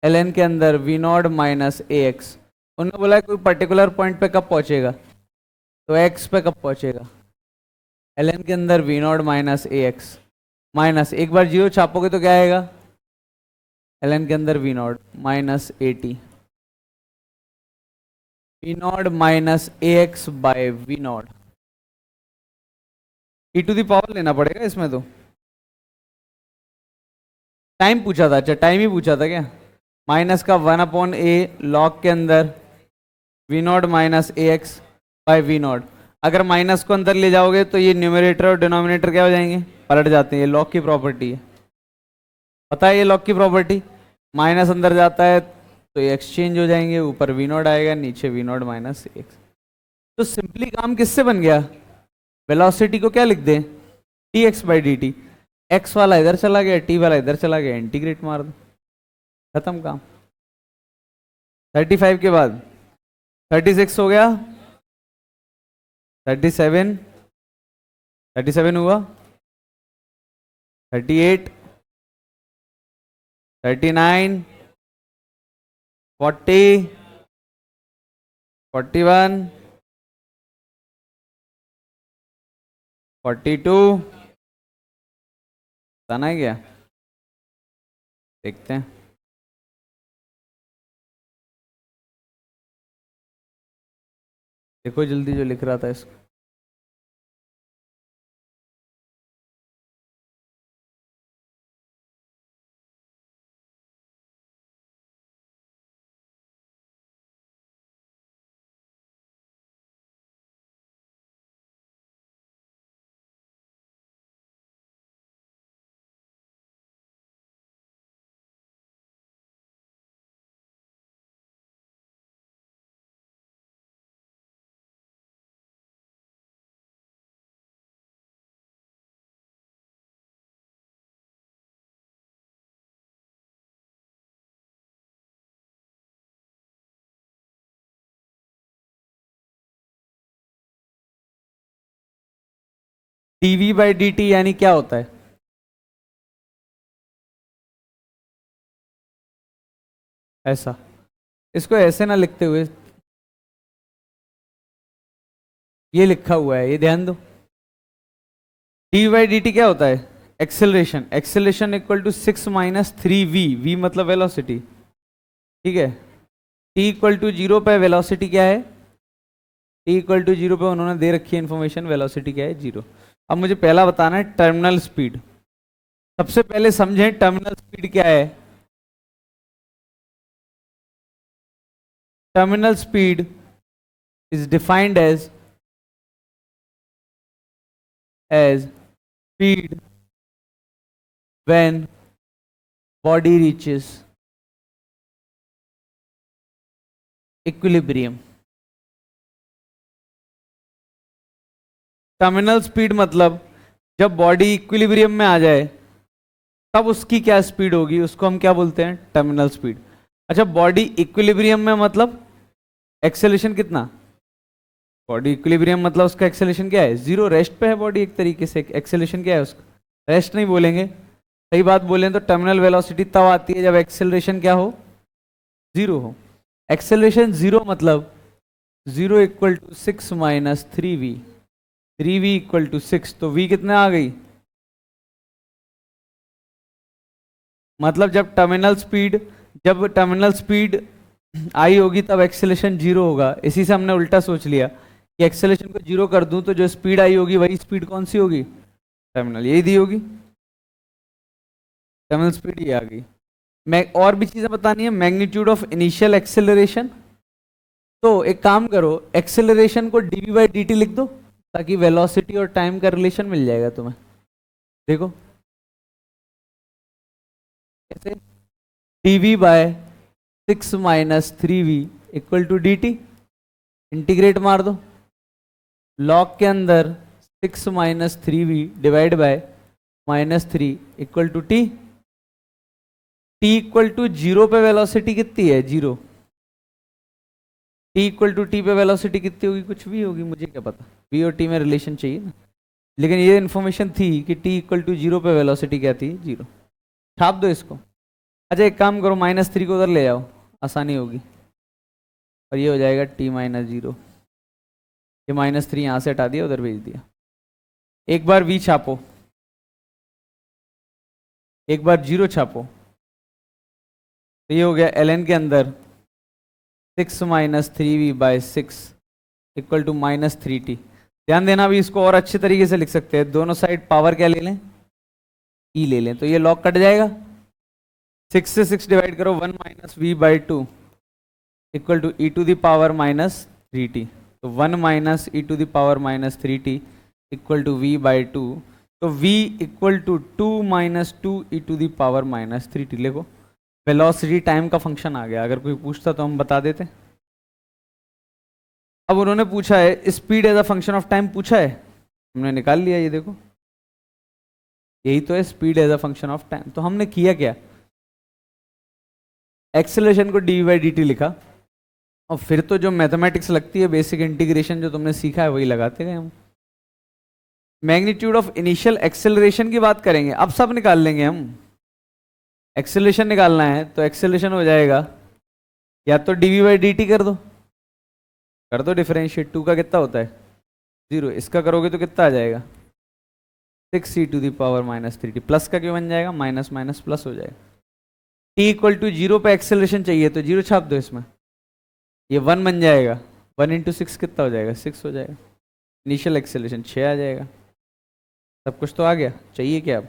ln के अंदर v naught minus A x. उन्होंने बोला है कोई पर्टिकुलर पॉइंट पे कब पहुंचेगा, तो x पे कब पहुंचेगा, ln के अंदर v naught minus A x minus एक बार जीरो छापोगे तो क्या आएगा, ln के अंदर v naught minus A T, v naught minus A X by we naught, e to the power लेना पड़ेगा इसमें तो। टाइम पूछा था, अच्छा टाइम ही पूछा था क्या, माइनस का 1/a लॉग के अंदर V naught minus A X by V naught. अगर माइनस को अंदर ले जाओगे तो ये न्यूमरेटर और डिनोमिनेटर क्या हो जाएंगे, पलट जाते हैं। ये लॉग की प्रॉपर्टी है, पता है ये लॉग की प्रॉपर्टी। माइनस अंदर जाता है तो ये एक्सचेंज हो जाएंगे, ऊपर वी नॉट आएगा, नीचे वी नॉट माइनस एक्स। तो सिंपली काम किससे बन गया, वेलोसिटी को क्या लिख दें, T x by D T. X वाला इधर चला गया, टी वाला इधर चला गया, इंटीग्रेट मार दो, खत्म काम। 35 के बाद 36 हो गया, 37 37 हुआ, 38 39 40 41 42, बताना है क्या, देखते हैं। देखो जल्दी जो लिख रहा था इसको, डीवी बाई डी टी यानी क्या होता है, ऐसा, इसको ऐसे ना लिखते हुए ये लिखा हुआ है, ये ध्यान दो। डी बाई डी टी क्या होता है, acceleration, acceleration equal to 6 minus 3v, v मतलब वेलोसिटी, ठीक है। t इक्वल टू 0 पे वेलोसिटी क्या है, t इक्वल टू 0 पे उन्होंने दे रखी है इन्फॉर्मेशन, वेलोसिटी क्या है 0। अब मुझे पहला बताना है टर्मिनल स्पीड। सबसे पहले समझें टर्मिनल स्पीड क्या है। Terminal speed is defined as speed when body reaches equilibrium। Terminal speed मतलब जब बॉडी इक्विलिब्रियम में आ जाए तब उसकी क्या स्पीड होगी, उसको हम क्या बोलते हैं, टर्मिनल स्पीड। अच्छा बॉडी इक्विलिब्रियम में मतलब एक्सेलेरेशन कितना, बॉडी इक्विलिब्रियम मतलब उसका एक्सेलेरेशन क्या है, जीरो, रेस्ट पे है बॉडी एक तरीके से, एक्सेलेरेशन क्या है उसका, रेस्ट नहीं बोलेंगे, सही बात बोलें तो टर्मिनल वेलोसिटी तब आती है जब एक्सेलरेशन क्या हो, जीरो हो। एक्सेलरेशन जीरो मतलब 0 equal to 6 minus 3v, 3v equal to 6, तो v कितने आ गई, मतलब जब टर्मिनल स्पीड आई होगी तब एक्सेलरेशन जीरो होगा। इसी से हमने उल्टा सोच लिया कि एक्सेलरेशन को जीरो कर दूं तो जो स्पीड आई होगी वही स्पीड कौन सी होगी, टर्मिनल, यही दी होगी, टर्मिनल स्पीड ये आ गई। मैं और भी चीजें बतानी है, मैग्नीट्यूड ऑफ इनिशियल एक्सेलरेशन। तो एक काम करो, एक्सेलरेशन को डीवी बाई डी टी लिख दो ताकि वेलोसिटी और टाइम का रिलेशन मिल जाएगा तुम्हें। देखो कैसे, DV by 6 minus 3v equal to D T, integrate मार दो, लॉग के अंदर 6 minus 3v divide by -3 equal to T, T equal to 0 पे वेलोसिटी कितनी है, 0, टी इक्वल टू टी पे वेलोसिटी कितनी होगी, कुछ भी होगी, मुझे क्या पता, वी और टी में रिलेशन चाहिए ना, लेकिन ये इन्फॉर्मेशन थी कि टी इक्वल टू 0 पे वेलोसिटी क्या थी, 0। छाप दो इसको, अच्छा एक काम करो, -3 को उधर ले जाओ, आसानी होगी। और ये हो जाएगा t-0। ये -3 यहाँ से हटा दिया, उधर भेज दिया। एक बार v छापो, एक बार 0 छापो, तो ये हो गया ln के अंदर 6 - 3v/6 इक्वल टू -3t। ध्यान देना, अभी इसको और अच्छे तरीके से लिख सकते हैं, दोनों साइड पावर क्या ले लें, e ले लें, तो ये लॉग कट जाएगा। 6 से 6 डिवाइड करो, 1 - v/2 इक्वल टू e⁻−3t। तो 1 - e⁻−3t इक्वल टू v/2। तो v इक्वल टू 2 - 2 e⁻−3t लिखो। वेलोसिटी टाइम का फंक्शन आ गया। अगर कोई पूछता तो हम बता देते। अब उन्होंने पूछा है speed as a function of time, पूछा है, हमने निकाल लिया। ये देखो, यही तो है speed as a function of time. तो हमने किया क्या, एक्सेलरेशन को dv/dt लिखा, और फिर तो जो मैथमेटिक्स लगती है, बेसिक इंटीग्रेशन जो तुमने सीखा है वही लगाते गए हम। मैग्नीट्यूड ऑफ इनिशियल एक्सेलरेशन की बात करेंगे, अब सब निकाल लेंगे हम। एक्सेलरेशन निकालना है तो एक्सेलरेशन हो जाएगा, या तो dv/dt कर दो डिफरेंशिएट। 2 का कितना होता है 0, इसका करोगे तो कितना आ जाएगा 6 e⁻−3t। प्लस का क्यों बन जाएगा, माइनस माइनस प्लस हो जाएगा। t इक्वल टू 0 पे एक्सेलरेशन चाहिए तो 0 छाप दो इसमें, ये 1 बन जाएगा। 1 × 6 कितना हो जाएगा, 6 हो जाएगा। इनिशियल एक्सेलरेशन 6 आ जाएगा। सब कुछ तो आ गया, चाहिए क्या अब,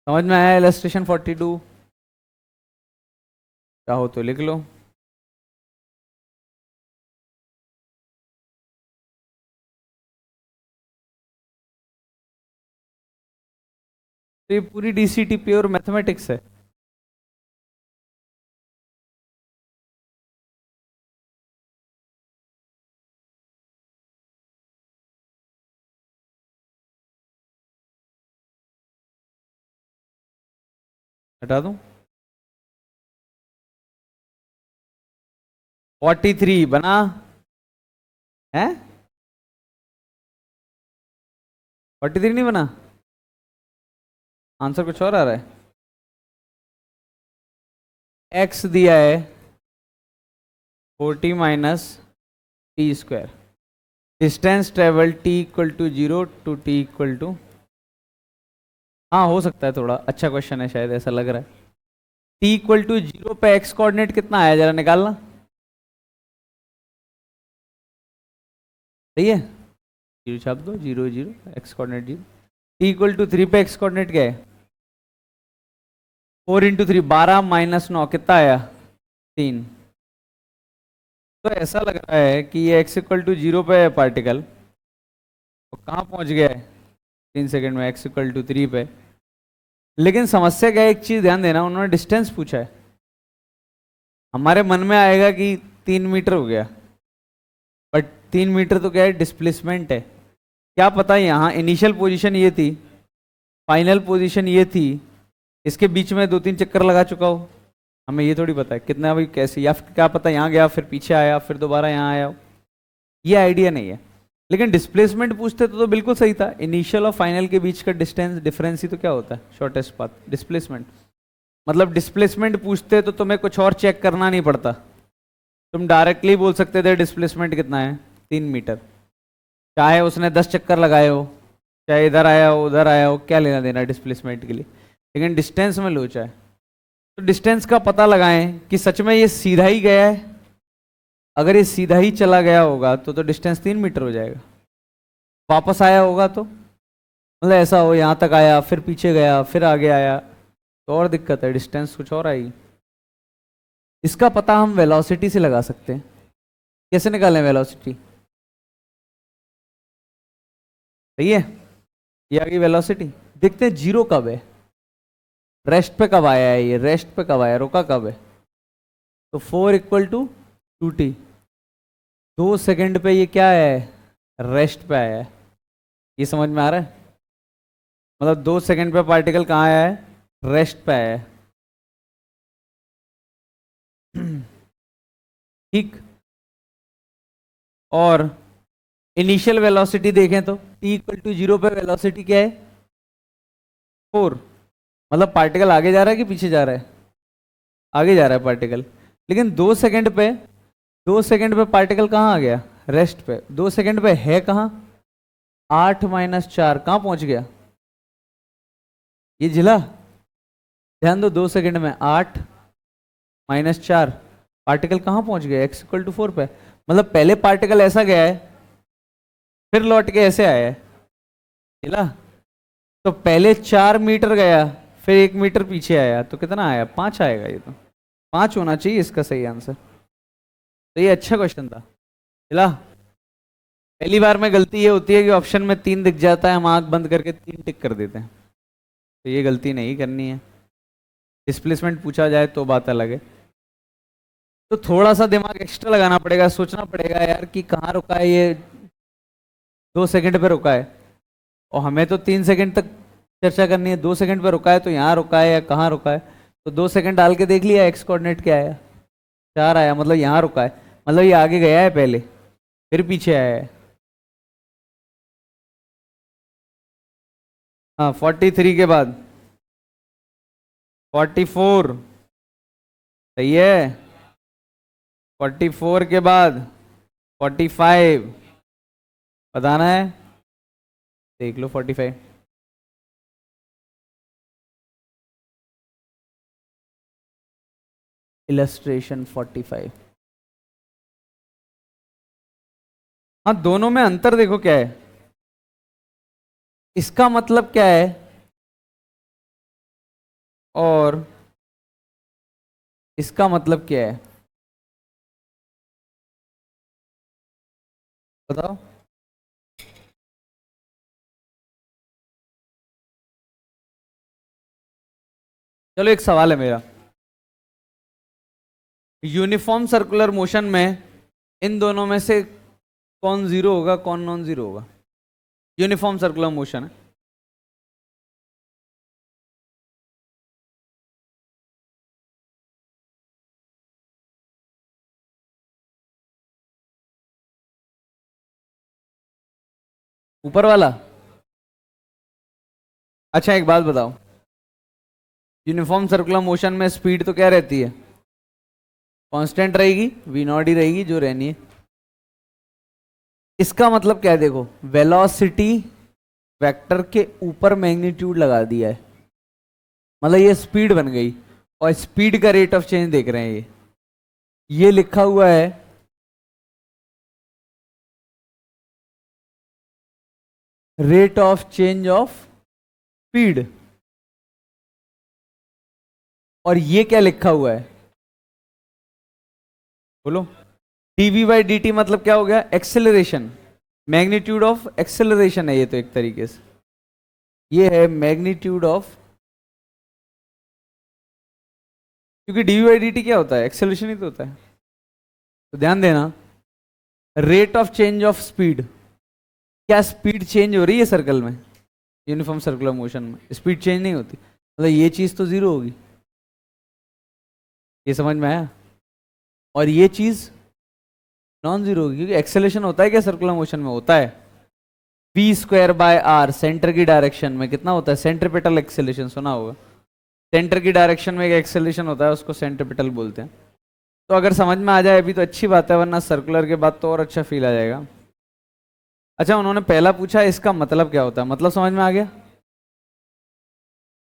समझ में आया। इलस्ट्रेशन 42 चाहो तो लिख लो। तो ये पूरी डीसीटी प्योर मैथमेटिक्स है। हटा दूं, 43 बना है, 43 नहीं बना, आंसर कुछ और आ रहा है। x दिया है 40 - t²। Distance travel t equal to 0 to t equal to, हाँ हो सकता है, थोड़ा अच्छा क्वेश्चन है शायद, ऐसा लग रहा है। t इक्वल टू 0 पे x कोऑर्डिनेट कितना आया, जरा निकालना। सही है, 0 छाप दो, 0 0 x coordinate 0। t equal to 3 पे x कोऑर्डिनेट क्या है, 4 × 3 12 - 9 कितना आया 3। तो ऐसा लग रहा है कि ये x इक्वल टू 0 पे है पार्टिकल, तो कहाँ पहुंच गया है 3 सेकंड में x इक्वल टू 3 पे। लेकिन समस्या क्या है, एक चीज ध्यान देना, उन्होंने डिस्टेंस पूछा है। हमारे मन में आएगा कि 3 मीटर हो गया, बट 3 मीटर तो क्या है, डिस्प्लेसमेंट है। क्या पता यहाँ इनिशियल पोजीशन ये थी, फाइनल पोजीशन ये थी, इसके बीच में 2-3 चक्कर लगा चुका हो, हमें ये थोड़ी पता है कितना भाई कैसे, या फिर क्या पता यहाँ गया फिर पीछे आया फिर दोबारा यहाँ आया हो, ये आइडिया नहीं है। लेकिन डिस्प्लेसमेंट पूछते तो बिल्कुल सही था, इनिशियल और फाइनल के बीच का डिस्टेंस डिफरेंस ही तो क्या होता है, शॉर्टेस्ट पाथ, डिस्प्लेसमेंट। मतलब डिस्प्लेसमेंट पूछते तो तुम्हें कुछ और चेक करना नहीं पड़ता, तुम डायरेक्टली बोल सकते थे डिस्प्लेसमेंट कितना है 3 मीटर, चाहे उसने 10 चक्कर लगाए हो, चाहे इधर आया हो उधर आया हो, क्या लेना देना डिस्प्लेसमेंट के लिए। लेकिन डिस्टेंस में लोचा है, तो डिस्टेंस का पता लगाएं कि सच में ये सीधा ही गया है। अगर ये सीधा ही चला गया होगा तो डिस्टेंस 3 मीटर हो जाएगा। वापस आया होगा तो मतलब ऐसा हो यहाँ तक आया फिर पीछे गया फिर आगे आया तो और दिक्कत है, डिस्टेंस कुछ और आएगी। इसका पता हम वेलोसिटी से लगा सकते हैं। कैसे निकालें वेलोसिटी, सही है, ये आ गई वेलोसिटी। देखते हैं जीरो कब है, रेस्ट पे कब आया है, ये रेस्ट पे कब आया, रुका कब है। तो 4 = 2t, 2 सेकंड पे ये क्या है, रेस्ट पे आया है। ये समझ में आ रहा है, मतलब 2 सेकंड पे पार्टिकल कहाँ आया है, रेस्ट पे आया है। ठीक, और इनिशियल वेलोसिटी देखें तो t = 0 पे वेलोसिटी क्या है 4, मतलब पार्टिकल आगे जा रहा है कि पीछे जा रहा है? आगे जा रहा है पार्टिकल। लेकिन 2 सेकंड पे पार्टिकल कहाँ आ गया? रेस्ट पे। 2 सेकंड पे है कहाँ? 8 - 4 कहाँ पहुंच गया? ये जिला। ध्यान दो, 2 सेकंड में 8 - 4 पार्टिकल कहाँ पहुंच गया? x = 4 पे। मतलब पहले पार्टिकल ऐसा गया है, फिर लौट के ऐसे आया है, जिला। तो पहले 4 मीटर गया, फिर 1 मीटर पीछे आया, तो कितना आया? 5 आएगा। ये तो 5 होना चाहिए इसका सही आंसर। तो ये अच्छा क्वेश्चन था, जिला। पहली बार में गलती ये होती है कि ऑप्शन में 3 दिख जाता है, हम आंख बंद करके 3 टिक कर देते हैं। तो ये गलती नहीं करनी है। डिस्प्लेसमेंट पूछा जाए तो बात अलग है। तो थोड़ा सा दिमाग एक्स्ट्रा लगाना पड़ेगा, सोचना पड़ेगा यार कि कहाँ रुका है ये, 2 सेकंड पे रुका है। और हमें तो 3 सेकंड तक चर्चा करनी है। 2 सेकंड पे रुका है तो यहाँ रुका है या कहाँ रुका है? तो 2 सेकंड डाल के देख लिया, एक्स कोऑर्डिनेट क्या आया? 4 आया, मतलब यहाँ रुका है। मतलब ये आगे गया है पहले, फिर पीछे आया है। हाँ, 43 के बाद 44 सही है। 44 के बाद 45 बताना है, देख लो। 45 इलस्ट्रेशन 45। हाँ, दोनों में अंतर देखो क्या है। इसका मतलब क्या है और इसका मतलब क्या है, बताओ। चलो, एक सवाल है मेरा। यूनिफॉर्म सर्कुलर मोशन में इन दोनों में से कौन जीरो होगा, कौन नॉन जीरो होगा? यूनिफॉर्म सर्कुलर मोशन है। ऊपर वाला। अच्छा, एक बात बताओ, यूनिफॉर्म सर्कुलर मोशन में स्पीड तो क्या रहती है? कांस्टेंट रहेगी, v0 ही रहेगी जो रहनी है। इसका मतलब क्या है? देखो, वेलोसिटी वेक्टर के ऊपर मैग्नीट्यूड लगा दिया है, मतलब ये स्पीड बन गई। और स्पीड का रेट ऑफ चेंज देख रहे हैं, ये लिखा हुआ है rate of change of speed. और ये क्या लिखा हुआ है, बोलो? dv/dt मतलब क्या हो गया? एक्सेलरेशन, मैग्नीट्यूड ऑफ एक्सेलरेशन है ये तो एक तरीके से। ये है मैग्नीट्यूड ऑफ, क्योंकि dv/dt क्या होता है? एक्सेलरेशन ही तो होता है। तो ध्यान देना, rate of change of speed, क्या स्पीड चेंज हो रही है सर्कल में? यूनिफॉर्म सर्कुलर मोशन में स्पीड चेंज नहीं होती, मतलब ये चीज तो जीरो होगी। ये समझ में आया? और ये चीज नॉन जीरो होगी, क्योंकि एक्सेलेरेशन होता है क्या सर्कुलर मोशन में? होता है। v²/r सेंटर की डायरेक्शन में कितना होता है? सेंट्रीपिटल एक्सेलेरेशन सुना होगा। सेंटर की डायरेक्शन में एक एक्सेलेरेशन होता है, उसको सेंट्रीपिटल बोलते हैं। तो अगर समझ में आ जाए अभी तो अच्छी बात है, वरना सर्कुलर के बाद तो और अच्छा फील आ जाएगा। अच्छा, उन्होंने पहला पूछा इसका मतलब क्या होता है, मतलब समझ में आ गया?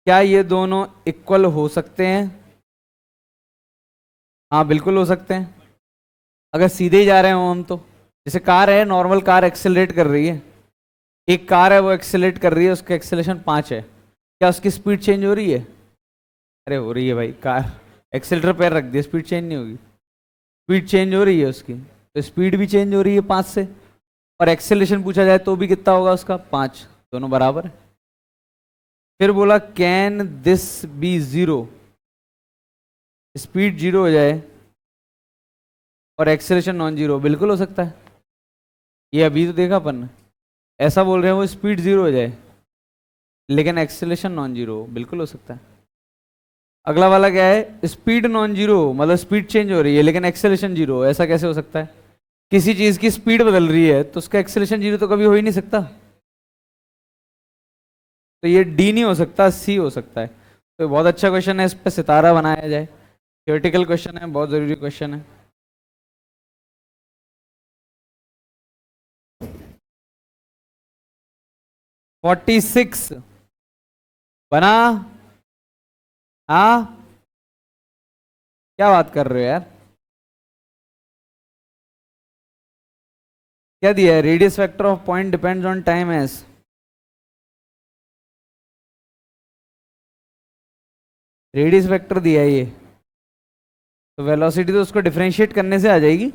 क्या ये दोनों इक्वल हो सकते हैं? हाँ, बिल्कुल हो सकते हैं। अगर सीधे ही जा रहे हो हम तो, जैसे कार है, नॉर्मल कार एक्सेलरेट कर रही है, एक कार है वो एक्सेलरेट कर रही है, उसका एक्सेलरेशन 5 है, क्या उसकी स्पीड चेंज हो रही है? अरे हो रही है भाई, कार एक्सेलरेटर पैर रख दिया, स्पीड चेंज नहीं होगी? स्पीड चेंज हो रही है उसकी, तो स्पीड भी चेंज हो रही है 5 से। और एक्सेलरेशन पूछा जाए तो भी कितना होगा उसका? 5, दोनों बराबर है। फिर बोला can this be zero, speed zero हो जाए और एक्सेलरेशन नॉन जीरो? बिल्कुल हो सकता है। ये अभी तो देखा अपन ने, ऐसा बोल रहे हैं वो स्पीड जीरो हो जाए लेकिन एक्सेलरेशन नॉन जीरो, बिल्कुल हो सकता है। अगला वाला क्या है? स्पीड नॉन जीरो, मतलब स्पीड चेंज हो रही है लेकिन एक्सेलरेशन जीरो, ऐसा कैसे हो सकता है? किसी चीज की स्पीड बदल रही है तो उसका एक्सेलरेशन जीरो तो कभी हो ही नहीं सकता। तो ये डी नहीं हो सकता, सी हो सकता है। तो बहुत अच्छा क्वेश्चन है, इस पे सितारा बनाया जाए। थ्योरेटिकल क्वेश्चन है, बहुत जरूरी क्वेश्चन है। फोर्टी सिक्स बना। हाँ, क्या बात कर रहे हो यार? क्या दिया है? Radius vector of point depends on time S. Radius vector दिया है ये, तो वेलोसिटी तो उसको डिफरेंशिएट करने से आ जाएगी।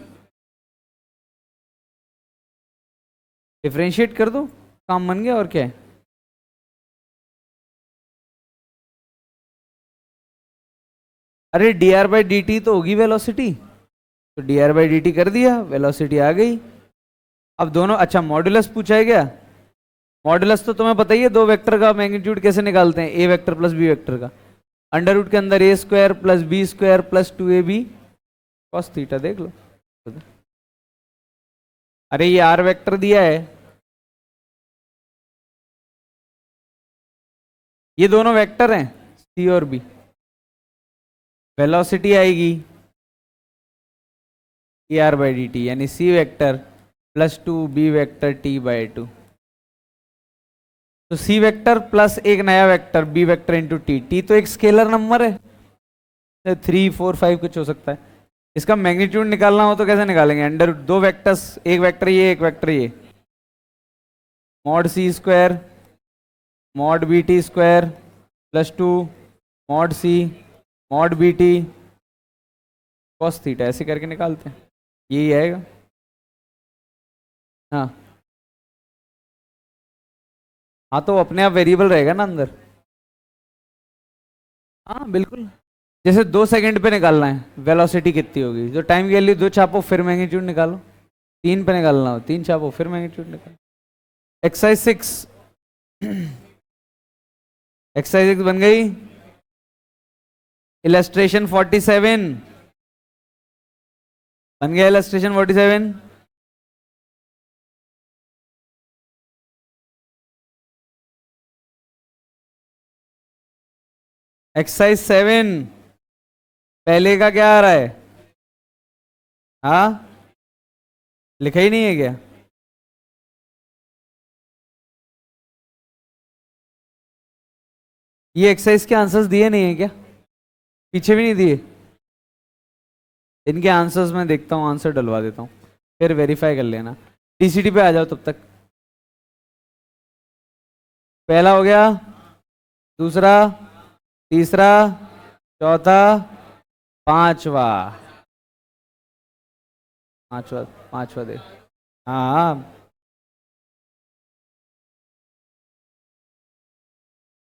डिफरेंशिएट कर दो, काम बन गया, और क्या है। अरे D R by D T तो होगी वेलोसिटी, तो D R by D T कर दिया, वेलोसिटी आ गई। अब दोनों, अच्छा मॉड्यूलस पूछा है क्या? मॉड्यूलस तो तुम्हें पता ही है, दो वेक्टर का मैग्नीट्यूड कैसे निकालते हैं, A vector plus B vector का। अंडर रूट के अंदर A square plus B square plus 2ab cos theta, देख लो। अरे ये आर वेक्टर दिया है, ये दोनों वेक्टर हैं सी और बी। वेलोसिटी आएगी A R by D T, यानी C vector plus 2b vector T by 2। तो सी वेक्टर प्लस एक नया vector B vector into T. T तो एक स्केलर नंबर है, 3 4 5 कुछ हो सकता है। इसका मैग्नीट्यूड निकालना हो तो कैसे निकालेंगे? अंडर दो वेक्टर्स, एक वेक्टर ये एक वेक्टर ये, mod C square mod B T square plus 2 mod C mod B T cos theta, ऐसे करके निकालते हैं, यही आएगा। हाँ हाँ, तो अपने आप वेरिएबल रहेगा ना अंदर। हाँ बिल्कुल, जैसे 2 सेकंड पे निकालना है वेलोसिटी कितनी होगी, जो टाइम की वैल्यू 2 छापो फिर मैग्नीट्यूड निकालो। 3 पे निकालना हो 3 छापो फिर मैग्नीट्यूड निकालो। एक्सरसाइज 6, एक्सरसाइज 6 बन गई। इलस्ट्रेशन 47 बन गया, इलस्ट्रेशन 47। एक्सरसाइज 7 पहले का क्या आ रहा है? हाँ, लिखा ही नहीं है क्या? ये एक्सरसाइज के आंसर्स दिए नहीं है क्या? पीछे भी नहीं दिए? इनके आंसर्स मैं देखता हूँ, आंसर डलवा देता हूँ, फिर वेरीफाई कर लेना। टीसीटी पे आ जाओ तब तक। पहला हो गया, दूसरा, तीसरा, चौथा, पांचवा। पांचवा, पांचवा देख। हाँ,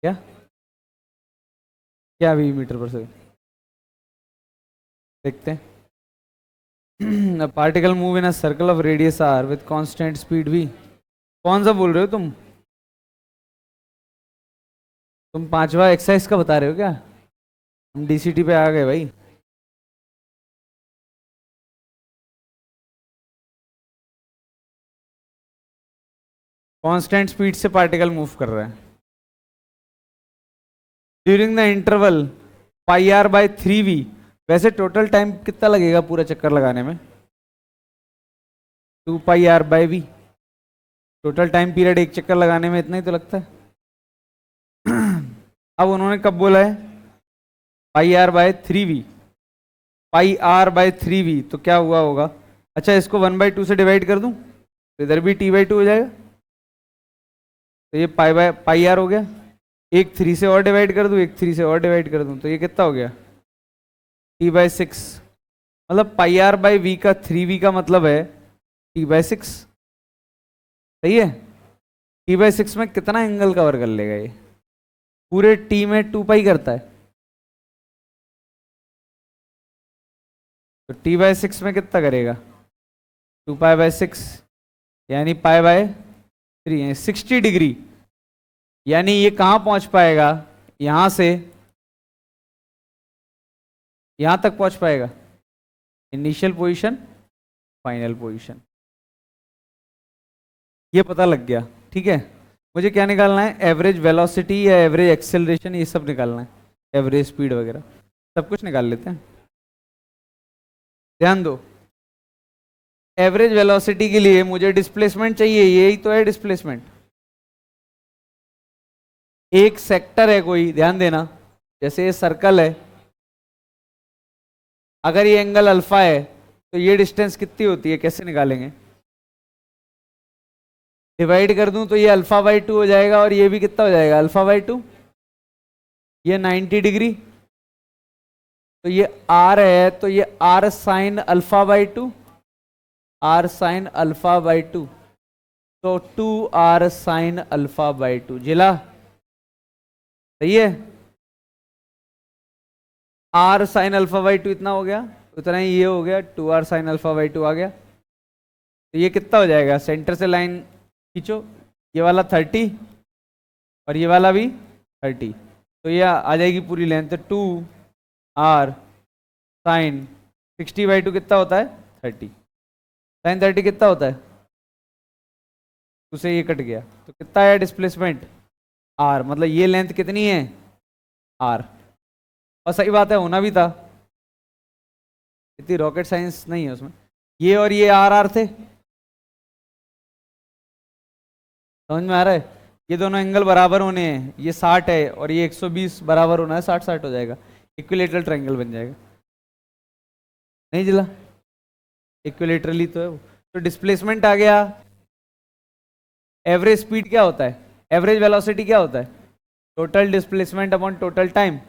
क्या क्या 20 मीटर पर सेकंड? देखते हैं। Particle move in a circle of radius R with constant speed v। कौन सा बोल रहे हो तुम पांचवा एक्सरसाइज का बता रहे हो क्या? हम डीसीटी पे आ गए भाई। कांस्टेंट स्पीड से पार्टिकल मूव कर रहा है during the interval pi R by 3v। वैसे टोटल टाइम कितना लगेगा पूरा चक्कर लगाने में? 2 pi R by V. Total time period एक चक्कर लगाने में इतना ही तो लगता है। अब उन्होंने कब बोला है? Pi R by 3v। Pi R by 3v तो क्या हुआ होगा? अच्छा, इसको 1/2 से डिवाइड कर दूं तो इधर भी t/2 हो जाएगा, तो ये पाई आर हो गया। एक 3 से और डिवाइड कर दूं, एक 3 से और डिवाइड कर दूं, तो ये कितना हो गया? t/6। मतलब पाई आर बाई वी का 3v का मतलब है t/6। सही है? t/6 में कितना एंगल कवर कर लेगा ये? पूरे t में 2 पाई करता है, तो t/6 में कितना करेगा? 2 पाई/6 यानी पाई/3 यानी 60 डिग्री। यानी ये कहां पहुंच पाएगा? यहां से यहां तक पहुंच पाएगा, इनिशियल पोजीशन, फाइनल पोजीशन। ये पता लग गया, ठीक है। मुझे क्या निकालना है? एवरेज वेलोसिटी या एवरेज एक्सेलरेशन, ये सब निकालना है। एवरेज स्पीड वगैरह सब कुछ निकाल लेते हैं। ध्यान दो, एवरेज वेलोसिटी के लिए मुझे डिस्प्लेसमेंट चाहिए, यही तो है डिस्प्लेसमेंट। एक सेक्टर है कोई, ध्यान देना, जैसे ये सर्कल है, अगर ये एंगल अल्फा है तो ये डिस्टेंस कितनी होती है, कैसे निकालेंगे? डिवाइड कर दूं तो ये अल्फा बाई 2 हो जाएगा, और ये भी कितना हो जाएगा, अल्फा बाई 2। ये 90 डिग्री, तो ये आर है, तो ये R sine alpha by 2, R sine alpha by 2, तो 2 आर साइन अल्फा बाई 2 जिला, सही है। आर साइन अल्फा बाई 2 इतना हो गया, उतना ही ये हो गया, 2 आर साइन अल्फा बाई 2 आ गया। तो ये कितना हो जाएगा, सेंटर से लाइन खींचो, ये वाला 30 और ये वाला भी 30, तो ये आ जाएगी पूरी लेंथ 2 आर साइन 60 बाई 2 कितना होता है, 30। साइन 30 कितना होता है, उसे ये कट गया, तो कितना है डिस्प्लेसमेंट, आर, मतलब ये लेंथ कितनी है, आर। और सही बात है, होना भी था, इतनी रॉकेट साइंस नहीं है उसमें। ये और ये आर आर थे, समझ में आ रहा है? ये दोनों एंगल बराबर होने हैं, ये 60 है और ये 120 बराबर होना है, 60-60 हो जाएगा, इक्विलेटरल ट्रायंगल बन जाएगा, नहीं जिला, इक्विलेटरली तो है वो। तो डिस्प्लेसमेंट आ गया। एवरेज स्पीड क्या होता है, एवरेज वेलोसिटी क्या होता है, total displacement upon total time.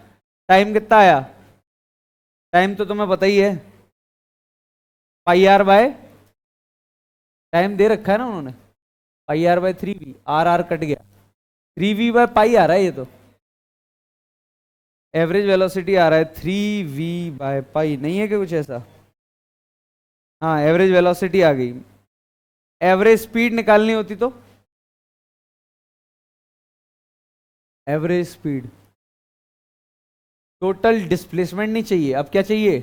Time कितना आया, टाइम तो तुम्हें पता ही है, पाई आर बाय, टाइम दे रखा है ना उन्होंने, pi R by 3v, R R cut गया, 3v बाय पाई आ रहा है ये तो। एवरेज वेलोसिटी आ रहा है 3v बाय पाई, नहीं है कि कुछ ऐसा, हाँ एवरेज वेलोसिटी आ गई। एवरेज स्पीड निकालनी होती तो, एवरेज स्पीड, टोटल डिस्प्लेसमेंट नहीं चाहिए, अब क्या चाहिए,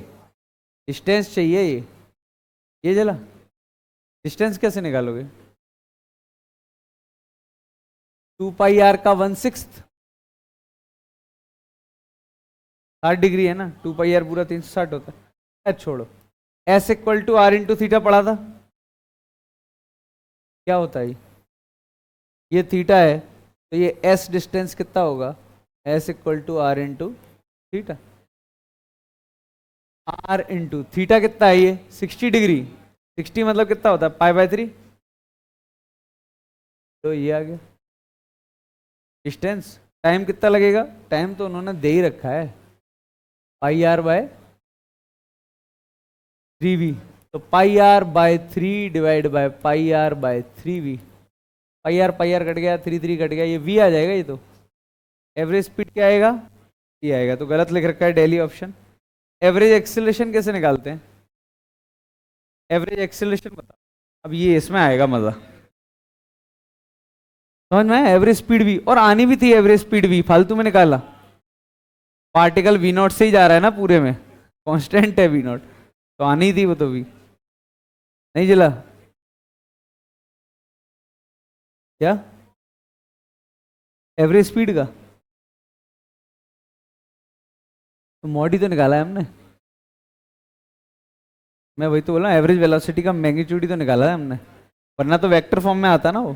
डिस्टेंस चाहिए। ये जला, डिस्टेंस कैसे निकालोगे, 2 पाई आर का 1/6, 60 डिग्री है ना, 2 पाई आर पूरा 360 होता है। छोड़ो, S equal to R into theta पढ़ा था, क्या होता है ये थीटा है, तो ये एस डिस्टेंस कितना होगा, S equal to R into theta, R into theta कितना है ये 60 डिग्री, 60 मतलब कितना होता है, पाई बाय 3, तो ये आ गया डिस्टेंस। टाइम कितना लगेगा, टाइम तो उन्होंने दे ही रखा है, पाई आर बाय 3v, तो pi R by 3 divide by pi R by 3v, pi R cut गया, 3 कट गया, ये v आ जाएगा। ये तो एवरेज स्पीड क्या आएगा, ये आएगा, तो गलत लिख रखा है डेली ऑप्शन। एवरेज एक्सेलरेशन कैसे निकालते हैं, एवरेज एक्सेलरेशन बता, अब ये इसमें आएगा मजा, समझ में? एवरेज स्पीड भी, और आनी भी थी एवरेज स्पीड भी, फालतू में निकाला, पार्टिकल वी नॉट से ही जा रहा है ना पूरे में, कांस्टेंट है वी नॉट, तो आनी थी वो तो भी नहीं जिला। क्या एवरेज स्पीड का तो मॉड ही तो निकाला है हमने, मैं वही तो बोला, एवरेज वेलोसिटी का मैग्नीट्यूड ही तो निकाला है हमने, वरना तो वेक्टर फॉर्म में आता ना वो।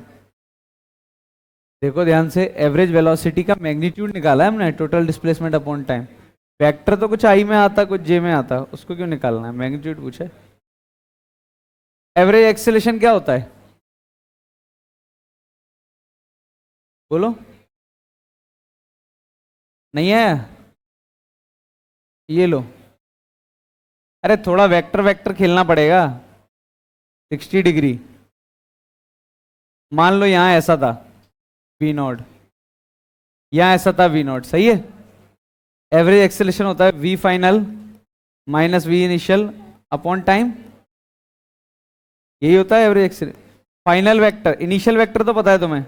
देखो ध्यान से, एवरेज वेलोसिटी का मैग्नीट्यूड निकाला है हमने, total displacement upon time. Vector तो कुछ आई में आता, कुछ जे में आता, उसको क्यों निकालना है, मैग्नीट्यूड पूछा है। एवरेज एक्सेलरेशन क्या होता है, बोलो, नहीं है, ये लो, अरे थोड़ा वेक्टर वेक्टर खेलना पड़ेगा। 60 डिग्री, मान लो यहां ऐसा था वी नॉट, यहां ऐसा था वी नॉट, सही है। एवरेज एक्सेलरेशन होता है V final minus we initial upon time, यही होता है average acceleration. Final vector, initial vector तो पता है तुम्हें,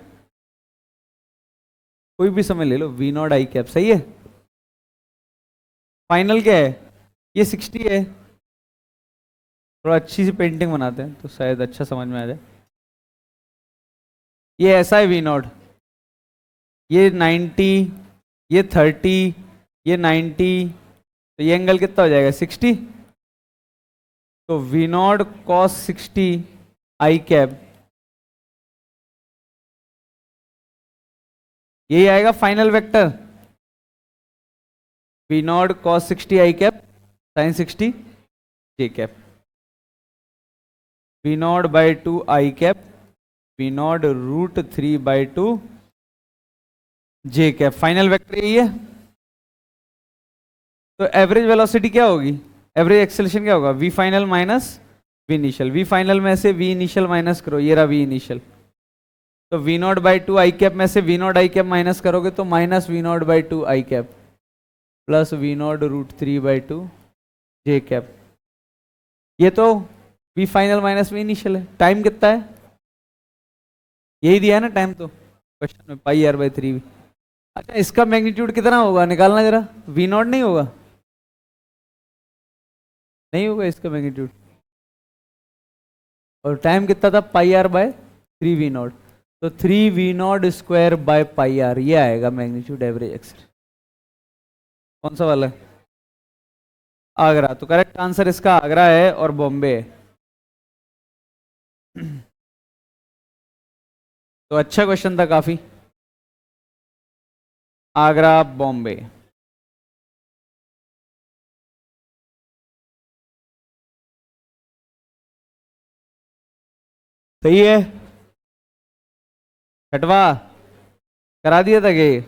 कोई भी समय ले लो, वी नॉट आई कैप, सही है। फाइनल क्या है, ये 60 है, थोड़ा अच्छी सी पेंटिंग बनाते हैं तो शायद अच्छा समझ में आ जाए। ये ऐसा है वी नॉट, ये 90, ये 30, ये 90, तो ये एंगल कितना हो जाएगा 60। तो we naught cos 60 I cap, यही आएगा final vector. V naught cos 60 I cap sine 60 J cap, V naught by 2 I cap, V naught √3/2 J cap, final vector यही है। तो एवरेज वेलोसिटी क्या होगी, एवरेज एक्सेलरेशन क्या होगा, v final minus we initial. V final में से v initial minus करो, ये रहा वी इनिशियल। तो we naught by 2 I cap में से वी नॉट आई कैप माइनस करोगे तो minus v naught by 2 I cap plus v naught √3/2 J cap. ये तो v final minus we initial है। टाइम कितना है, यही दिया है ना टाइम तो क्वेश्चन में, πr/3। अच्छा इसका मैग्नीट्यूड कितना होगा निकालना जरा, वी नॉट नहीं होगा, नहीं होगा इसका मैग्नीट्यूड। और टाइम कितना था πr/3v0, तो 3v0² ये आएगा मैग्नीट्यूड एवरेज एक्सेलरेशन। कौन सा वाला है, आगरा। तो करेक्ट आंसर इसका आगरा है और बॉम्बे है। तो अच्छा क्वेश्चन था काफी, आगरा बॉम्बे। सही है, छठवा करा दिया था कि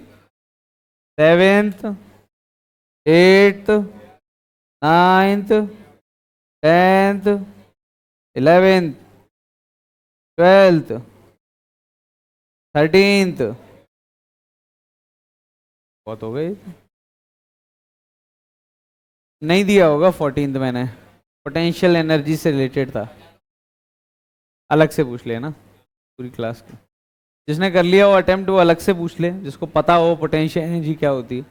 7th 8th 9th 10th 11th 12th 13th, बहुत हो गई। नहीं दिया होगा 14th मैंने, पोटेंशियल एनर्जी से रिलेटेड था, अलग से पूछ लेना पूरी क्लास की। जिसने कर लिया वो अटेम्प्ट वो अलग से पूछ ले, जिसको पता हो पोटेंशियल एनर्जी क्या होती है।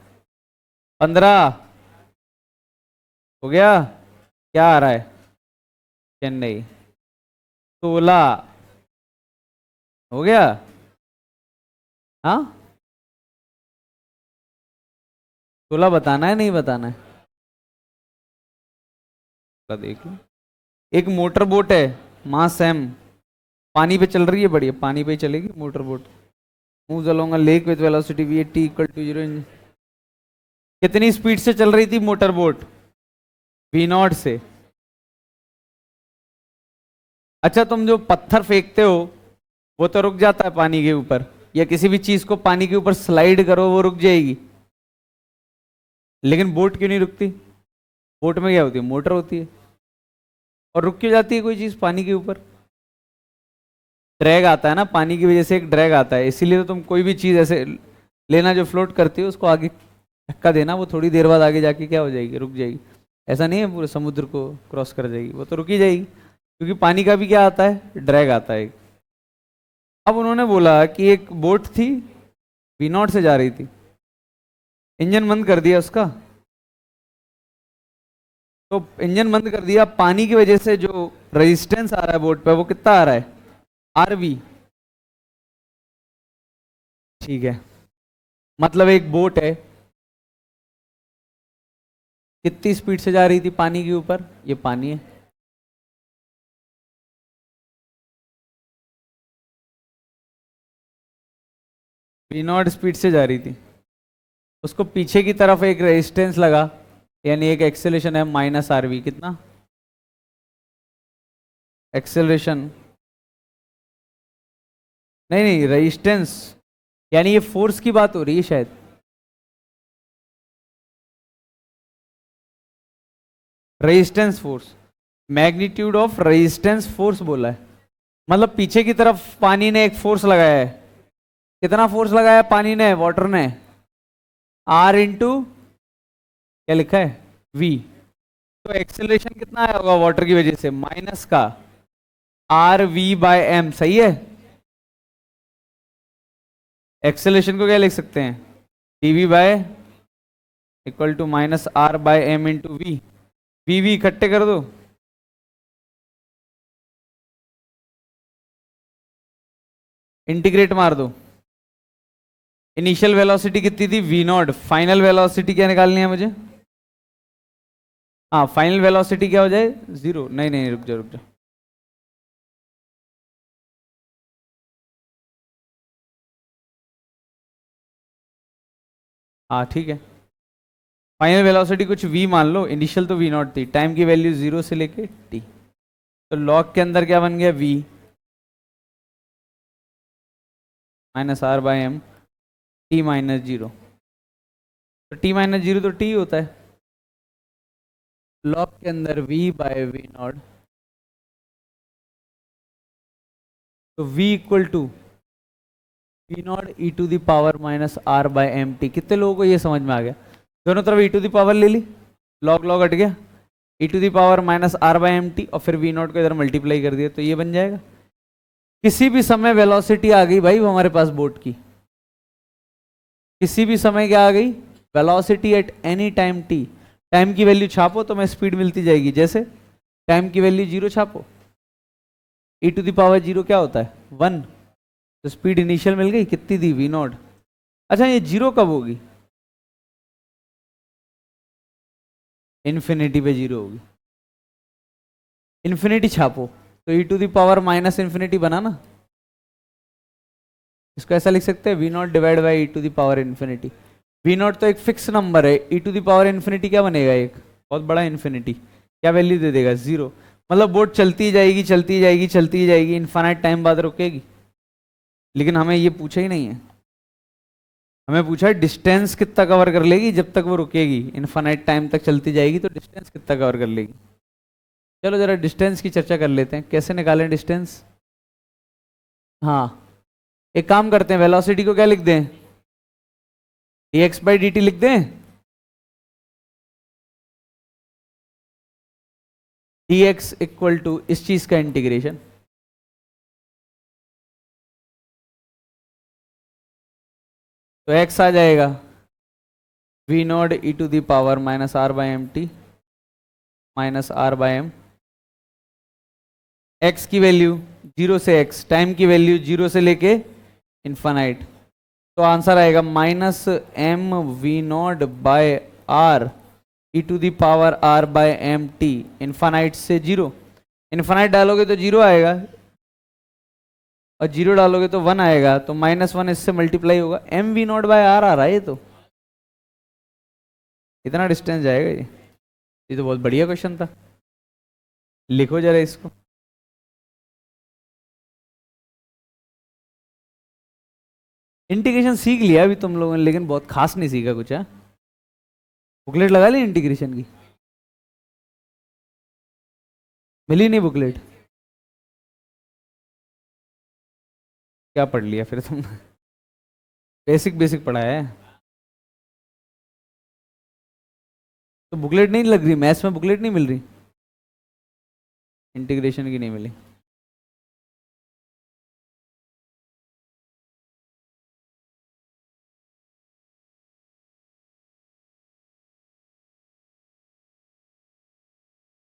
15 हो गया, क्या आ रहा है, चेन्नई। 16 हो गया, हाँ 16 बताना है नहीं बताना है, देख लो। एक मोटर बोट है मां सैम, पानी पे चल रही है, बढ़िया पानी पे चलेगी motor boat, moves along a lake with velocity v/t = 0। कितनी स्पीड से चल रही थी मोटर बोट, v0 से। अच्छा तुम जो पत्थर फेंकते हो वो तो रुक जाता है पानी के ऊपर, या किसी भी चीज को पानी के ऊपर स्लाइड करो वो रुक जाएगी, लेकिन बोट क्यों नहीं रुकती, बोट में क्या होती है, मोटर होती है, और रुक क्यों जाती है कोई चीज पानी के ऊपर, ड्रैग आता है ना पानी की वजह से, एक ड्रैग आता है, इसीलिए तो तुम कोई भी चीज ऐसे लेना जो फ्लोट करती है उसको आगे धक्का देना, वो थोड़ी देर बाद आगे जाके क्या हो जाएगी, रुक जाएगी। ऐसा नहीं है पूरे समुद्र को क्रॉस कर जाएगी, वो तो रुकी जाएगी, क्योंकि पानी का भी क्या आता है, ड्रैग आता है। अब उन्होंने बोला कि एक बोट थी v0 से जा रही थी, इंजन बंद कर दिया उसका, तो इंजन बंद कर दिया, पानी की वजह से जो रेजिस्टेंस आ रहा है बोट पे वो कितना आ रहा है, RV। ठीक है, मतलब एक बोट है कितनी स्पीड से जा रही थी पानी के ऊपर, ये पानी है, v0 स्पीड से जा रही थी, उसको पीछे की तरफ एक रेजिस्टेंस लगा, यानी एक एक्सेलरेशन है -RV। कितना एक्सेलरेशन, नहीं नहीं रेजिस्टेंस, यानी ये फोर्स की बात हो रही है शायद, resistance force, magnitude of resistance force बोला है, मतलब पीछे की तरफ पानी ने एक फोर्स लगाया है, कितना फोर्स लगाया पानी ने, वाटर ने, R इंटू क्या लिखा है V। तो एक्सेलरेशन कितना आया होगा वाटर की वजह से, माइनस का RV/m। सही है, एक्सेलरेशन को क्या लिख सकते हैं, dV/= -R/m into V। We इकट्ठे कर दो, इंटीग्रेट मार दो, इनिशियल वेलोसिटी कितनी थी वी नॉट, फाइनल वेलोसिटी क्या निकालनी है मुझे? हाँ फाइनल वेलोसिटी क्या हो जाए? जीरो। नहीं नहीं रुक जाओ रुक जाओ, हाँ ठीक है। फाइनल वेलोसिटी कुछ v मान लो, इनिशियल तो v नॉट थी, टाइम की वैल्यू 0 से लेके t, तो लॉग के अंदर क्या बन गया v minus r by m t minus zero, तो t माइनस जीरो तो t होता है, लॉग के अंदर v बाय वी नॉट, तो v equal to v naught e to the power minus are by M t. कितने लोगों को ये समझ में आ गया? दोनों तरफ ई टू द पावर ले ली, लॉग लॉग हट गया, E to the power minus are by M T, और फिर वी नॉट को इधर मल्टीप्लाई कर दिया, तो ये बन जाएगा। किसी भी समय वेलोसिटी आ गई भाई वो हमारे पास बोट की, किसी भी समय क्या आ गई? Velocity at any time T. Time की वैल्यू छापो तो मैं स्पीड मिलती जाएगी, जैसे टाइम की वैल्यू जीरो छापो, E to the power zero क्या होता है? वन, तो स्पीड इनिशियल मिल गई, कितनी थी? V naught. अच्छा ये जीरो कब होगी? इन्फिनिटी पे जीरो होगी, इन्फिनिटी छापो, तो E to the power minus infinity बना ना, इसको ऐसा लिख सकते हैं V naught divide by E to the power infinity. V naught तो एक फिक्स नंबर है, E to the power infinity क्या बनेगा? एक बहुत बड़ा इन्फिनिटी, क्या वैल्यू दे देगा? जीरो। मतलब बोट चलती जाएगी चलती जाएगी चलती जाएगी, इनफाइनाइट टाइम बाद रुकेगी। लेकिन हमें ये पूछा ही नहीं है, हमें पूछा है डिस्टेंस कितना कवर कर लेगी जब तक वो रुकेगी, इनफाइनाइट टाइम तक चलती जाएगी तो डिस्टेंस कितना कवर कर लेगी। चलो जरा डिस्टेंस की चर्चा कर लेते हैं, कैसे निकालें डिस्टेंस। हाँ एक काम करते हैं, वेलोसिटी को क्या लिख दें? dx बाई dt लिख दें, dx इक्वल टू इस चीज का इंटीग्रेशन, तो x आ जाएगा v naught e to the power minus r by m t minus r by m, x की वैल्यू जीरो से x, टाइम की वैल्यू जीरो से लेके इनफाइनाइट, तो आंसर आएगा minus m we naught by r e to the power r by M t, infinite से zero, infinite डालोगे तो जीरो आएगा और जीरो डालोगे तो वन आएगा, तो माइनस वन इससे मल्टीप्लाई होगा, M we naught by R आ रहा है ये, तो इतना डिस्टेंस जाएगा ये तो बहुत बढ़िया क्वेश्चन था। लिखो जरा इसको, इंटीग्रेशन सीख लिया अभी तुम लोगों ने, लेकिन बहुत खास नहीं सीखा कुछ है। बुकलेट लगा ली इंटीग्रेशन की? मिली नहीं बुकलेट? क्या पढ़ लिया फिर तुमने? बेसिक बेसिक पढ़ा है तो बुकलेट नहीं लग रही, मैथ्स में बुकलेट नहीं मिल रही, इंटीग्रेशन की नहीं मिली।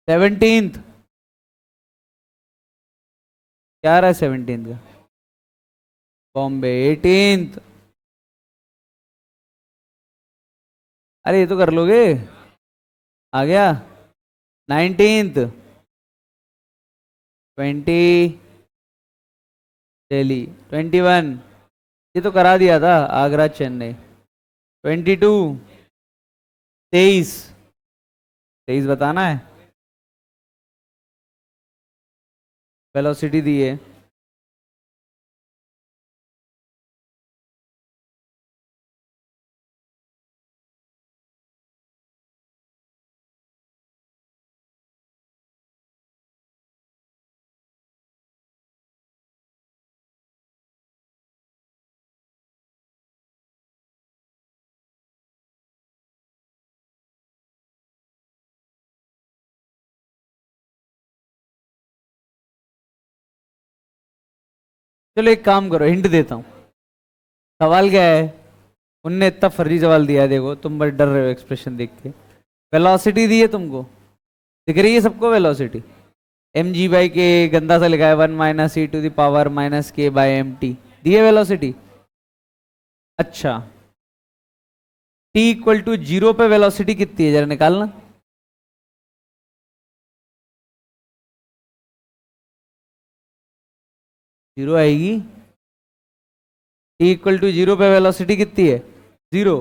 सेवनटीन्थ क्या रहा है? सेवनटीन्थ का बॉम्बे, एटीन्थ अरे ये तो कर लोगे, आ गया। नाइनटीन्थ 20 दिल्ली, 21 ये तो करा दिया था, आगरा चेन्नई, 22 23 23 बताना है, वेलोसिटी दी है। चलो एक काम करो, हिंट देता हूँ, सवाल क्या है? उनने इतना फर्जी सवाल दिया है, देखो तुम बड़े डर रहे हो एक्सप्रेशन देख के। वेलोसिटी दी है तुमको, दिख रही है सबको वेलोसिटी, एम जी बाई के गंदा सा लिखा है 1 minus e to the power minus k by m t, दी है वेलोसिटी। अच्छा, टी इक्वल टू 0 पे वेलोसिटी कितनी है, जरा निकालना। जीरो आएगी। टी इक्वल टू 0 पे वेलोसिटी कितनी है, 0।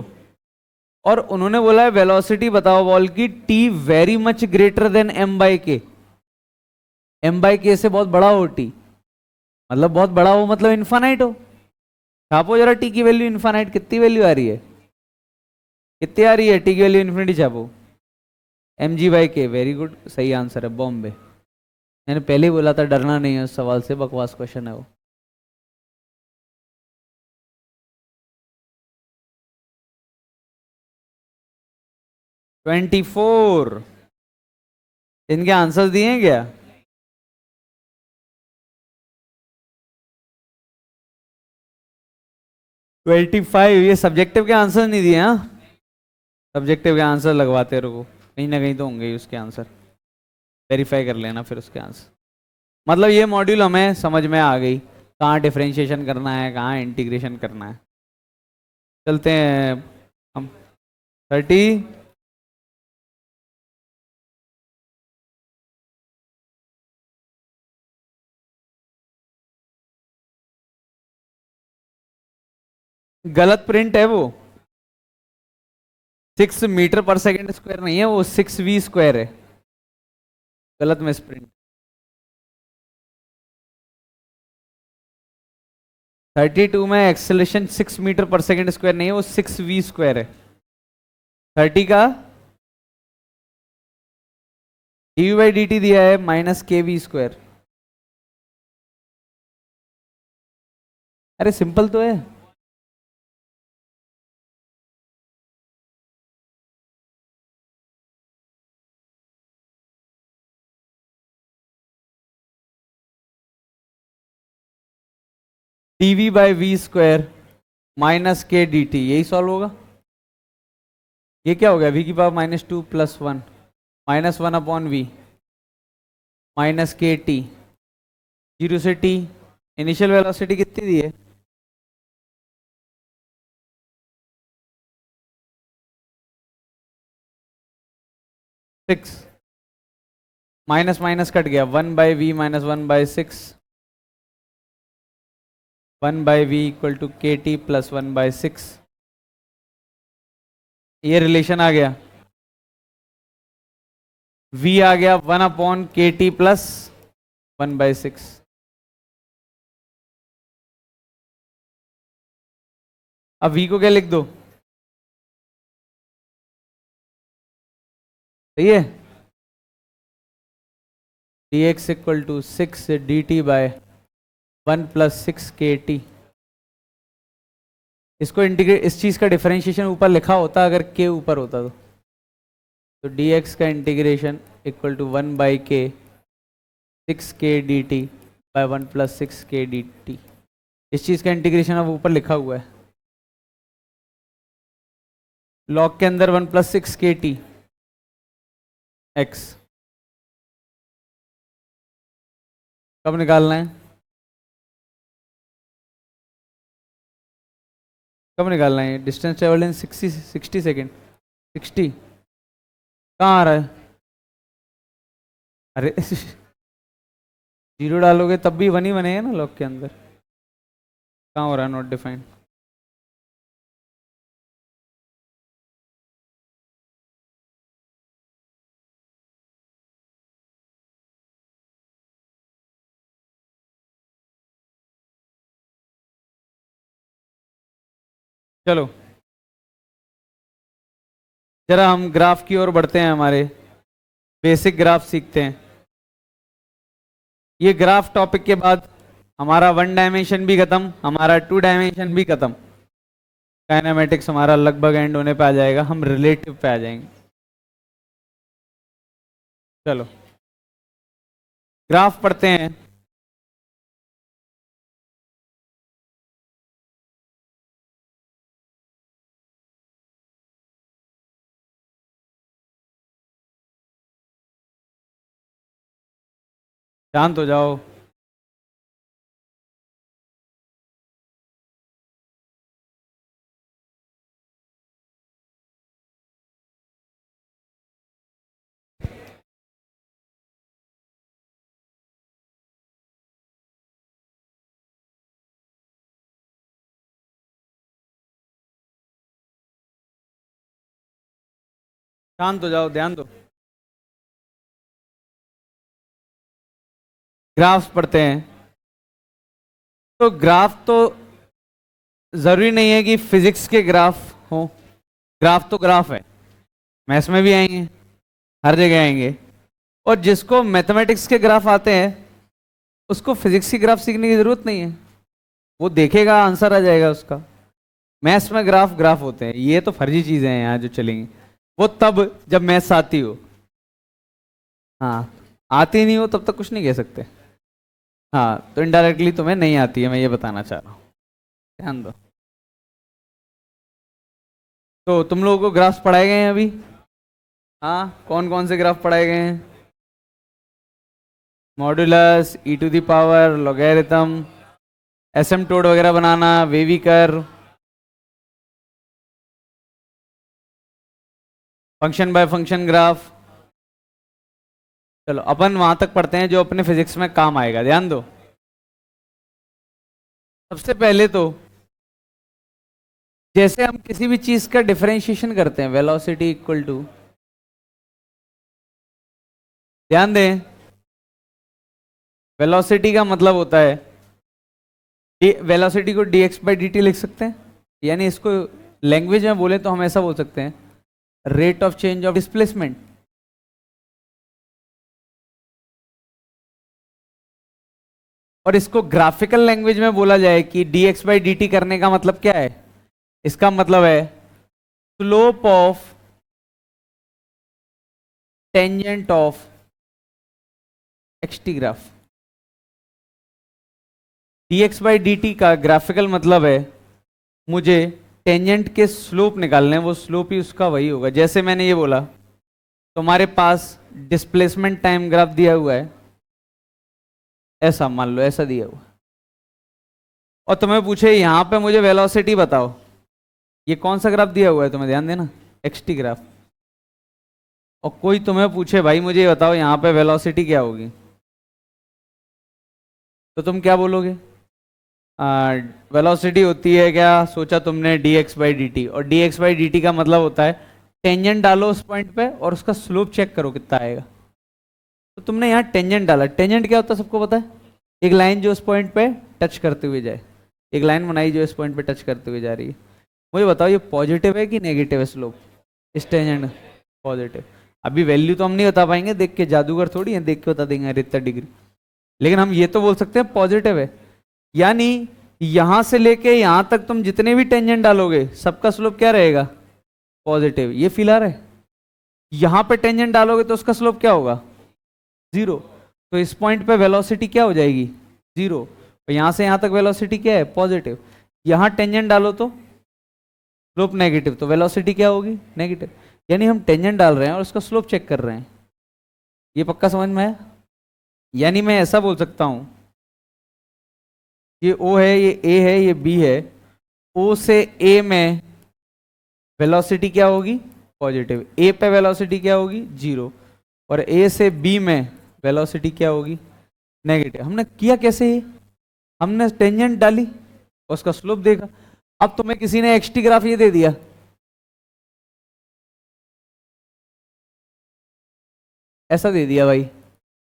और उन्होंने बोला है वेलोसिटी बताओ बॉल की t very much greater than m by k. M by k से बहुत बड़ा हो टी, मतलब बहुत बड़ा हो मतलब इन्फानाइट हो। छापो जरा टी की वैल्यू इन्फानाइट कितनी वैल्यू आ रही है, कितनी आ रही है टी की वैल्यू इन्फिनिटी, छापो। M G by K, very good, सही आंसर है, बॉम्बे। मैंने पहले ही बोला था डरना नहीं है उस सवाल से, बकवास क्वेश्चन है वो। 24। इनके आंसर्स दिए हैं क्या? 25, ये सब्जेक्टिव के आंसर नहीं दिए हाँ। सब्जेक्टिव के आंसर लगवाते रहो, कहीं ना कहीं तो होंगे ही उसके आंसर, वेरीफाई कर लेना फिर उसके आंसर। मतलब ये मॉड्यूल हमें समझ में आ गई, कहाँ डिफरेंशिएशन करना है, कहाँ इंटीग्रेशन करना है। चलते हैं हम 30। गलत प्रिंट है वो, 6 मीटर पर सेकेंड स्क्वायर नहीं है वो, 6 v स्क्वायर है, गलत में प्रिंट। 32 में एक्सेलेरेशन 6 मीटर पर सेकेंड स्क्वायर नहीं है वो, 6 v स्क्वायर है। 30 का डी बाई डी टी दिया है -kv स्क्वायर। अरे सिंपल तो है। dv/v² -k/dt, यही सॉल्व होगा। ये क्या हो गया, v की पावर -2 + 1 -1/v -k/t, 0 से t। इनिशियल वेलोसिटी कितनी दी है, 6। माइनस माइनस कट गया, 1/v -1/6, 1/v = kt + 1/6। ये रिलेशन आ गया, v आ गया 1/kt + 1/6। अब v को क्या लिख दो, सही है, dx = 6 dt/1 + 6kt। इसको इंटीग्रेट, इस चीज का डिफरेंशिएशन ऊपर लिखा होता अगर k ऊपर होता तो dx का integration = 1/k 6k dt/1 + 6k dt। इस चीज का इंटीग्रेशन अब ऊपर लिखा हुआ है, लॉग के अंदर 1 + 6kt x। कब निकालना है, कब निकालना है, डिस्टेंस ट्रेवल्ड इन 60 सेकेंड, 60 कहाँ आ रहा है, अरे जीरो डालोगे तब भी 1 ही बनेगा ना लॉग के अंदर, कहाँ हो रहा है नॉट डिफाइंड। चलो जरा हम ग्राफ की ओर बढ़ते हैं, हमारे बेसिक ग्राफ सीखते हैं। ये ग्राफ टॉपिक के बाद हमारा 1 डायमेंशन भी खत्म, हमारा 2 डायमेंशन भी खत्म, काइनेमेटिक्स हमारा लगभग एंड होने पे आ जाएगा, हम रिलेटिव पे आ जाएंगे। चलो ग्राफ पढ़ते हैं। शांत हो जाओ। शांत हो जाओ, ध्यान दो। ग्राफ पढ़ते हैं तो ग्राफ तो जरूरी नहीं है कि फिजिक्स के ग्राफ हो। ग्राफ तो ग्राफ है, मैथ्स में भी आएंगे, हर जगह आएंगे। और जिसको मैथमेटिक्स के ग्राफ आते हैं उसको फिजिक्स के ग्राफ सीखने की जरूरत नहीं है, वो देखेगा आंसर आ जाएगा उसका। मैथ्स में ग्राफ ग्राफ होते हैं, ये तो फर्जी चीजें हैं यहाँ जो चलेंगी, वो तब जब मैथ्स आती हो। हाँ, आती नहीं हो तब तक कुछ नहीं कह सकते। हाँ, तो इनडायरेक्टली तुम्हें नहीं आती है, मैं ये बताना चाह रहा हूँ, ध्यान दो। तो तुम लोगों को ग्राफ्स पढ़ाए गए हैं अभी? हाँ, कौन कौन से ग्राफ पढ़ाए गए हैं? Modulus, E to the power, logarithm, asymptote वगैरह बनाना, wavy curve, function by function graph. चलो अपन वहां तक पढ़ते हैं जो अपने फिजिक्स में काम आएगा, ध्यान दो। सबसे पहले तो जैसे हम किसी भी चीज का डिफरेंशिएशन करते हैं, वेलोसिटी इक्वल टू, ध्यान दें, वेलोसिटी का मतलब होता है, वेलोसिटी को dx बाई dt लिख सकते हैं, यानी इसको लैंग्वेज में बोले तो हम ऐसा बोल सकते हैं, rate of change of displacement. और इसको ग्राफिकल लैंग्वेज में बोला जाए कि dx बाई dt करने का मतलब क्या है? इसका मतलब है slope of tangent of xt graph. dx by dt का ग्राफिकल मतलब है मुझे टेंजेंट के स्लोप निकालने हैं, वो स्लोप ही उसका वही होगा। जैसे मैंने ये बोला, तुम्हारे पास डिस्प्लेसमेंट टाइम ग्राफ दिया हुआ है, ऐसा मान लो, ऐसा दिया हुआ, और तुम्हें पूछे यहां पे मुझे वेलोसिटी बताओ, ये कौन सा ग्राफ दिया हुआ है तुम्हें, ध्यान देना, xt ग्राफ। और कोई तुम्हें पूछे भाई मुझे ये बताओ यहां पे वेलोसिटी क्या होगी, तो तुम क्या बोलोगे? वेलोसिटी होती है क्या, सोचा तुमने dx बाई dt, और dx बाई dt का मतलब होता है टेंजेंट डालो उस पॉइंट पे और उसका स्लोप चेक करो कितना आएगा। तो तुमने यहाँ टेंजेंट डाला, टेंजेंट क्या होता है सबको पता है, एक लाइन जो उस पॉइंट पे टच करते हुए जाए, एक लाइन बनाई जो इस पॉइंट पे टच करते हुए जा रही है। मुझे बताओ ये पॉजिटिव है कि नेगेटिव है स्लोप, इस टेंजेंट? पॉजिटिव। अभी वैल्यू तो हम नहीं बता पाएंगे देख के, जादूगर थोड़ी है देख के बता देंगे इतना डिग्री, लेकिन हम ये तो बोल सकते हैं पॉजिटिव है। यानी यहां से लेके यहां तक तुम जितने भी टेंजेंट डालोगे सबका स्लोप क्या रहेगा? पॉजिटिव। ये फील आ रहा है? यहां पे टेंजेंट डालोगे तो उसका स्लोप क्या होगा? जीरो। तो इस पॉइंट पे वेलोसिटी क्या हो जाएगी? जीरो। तो यहां से यहां तक वेलोसिटी क्या है? पॉजिटिव। यहां टेंजेंट डालो तो स्लोप नेगेटिव, तो वेलोसिटी क्या होगी? नेगेटिव। यानी हम टेंजेंट डाल रहे हैं और उसका स्लोप चेक कर रहे हैं। ये पक्का समझ में आया? यानी मैं ऐसा बोल सकता हूं, ये O है, ये A है, ये B है, O से A में वेलोसिटी क्या होगी? पॉजिटिव। A पे वेलोसिटी क्या होगी? जीरो। और A से B में वेलोसिटी क्या होगी? नेगेटिव। हमने किया कैसे? ये हमने टेंजेंट डाली और उसका स्लोप देखा। अब तुम्हें किसी ने xt ग्राफ ये दे दिया, ऐसा दे दिया भाई,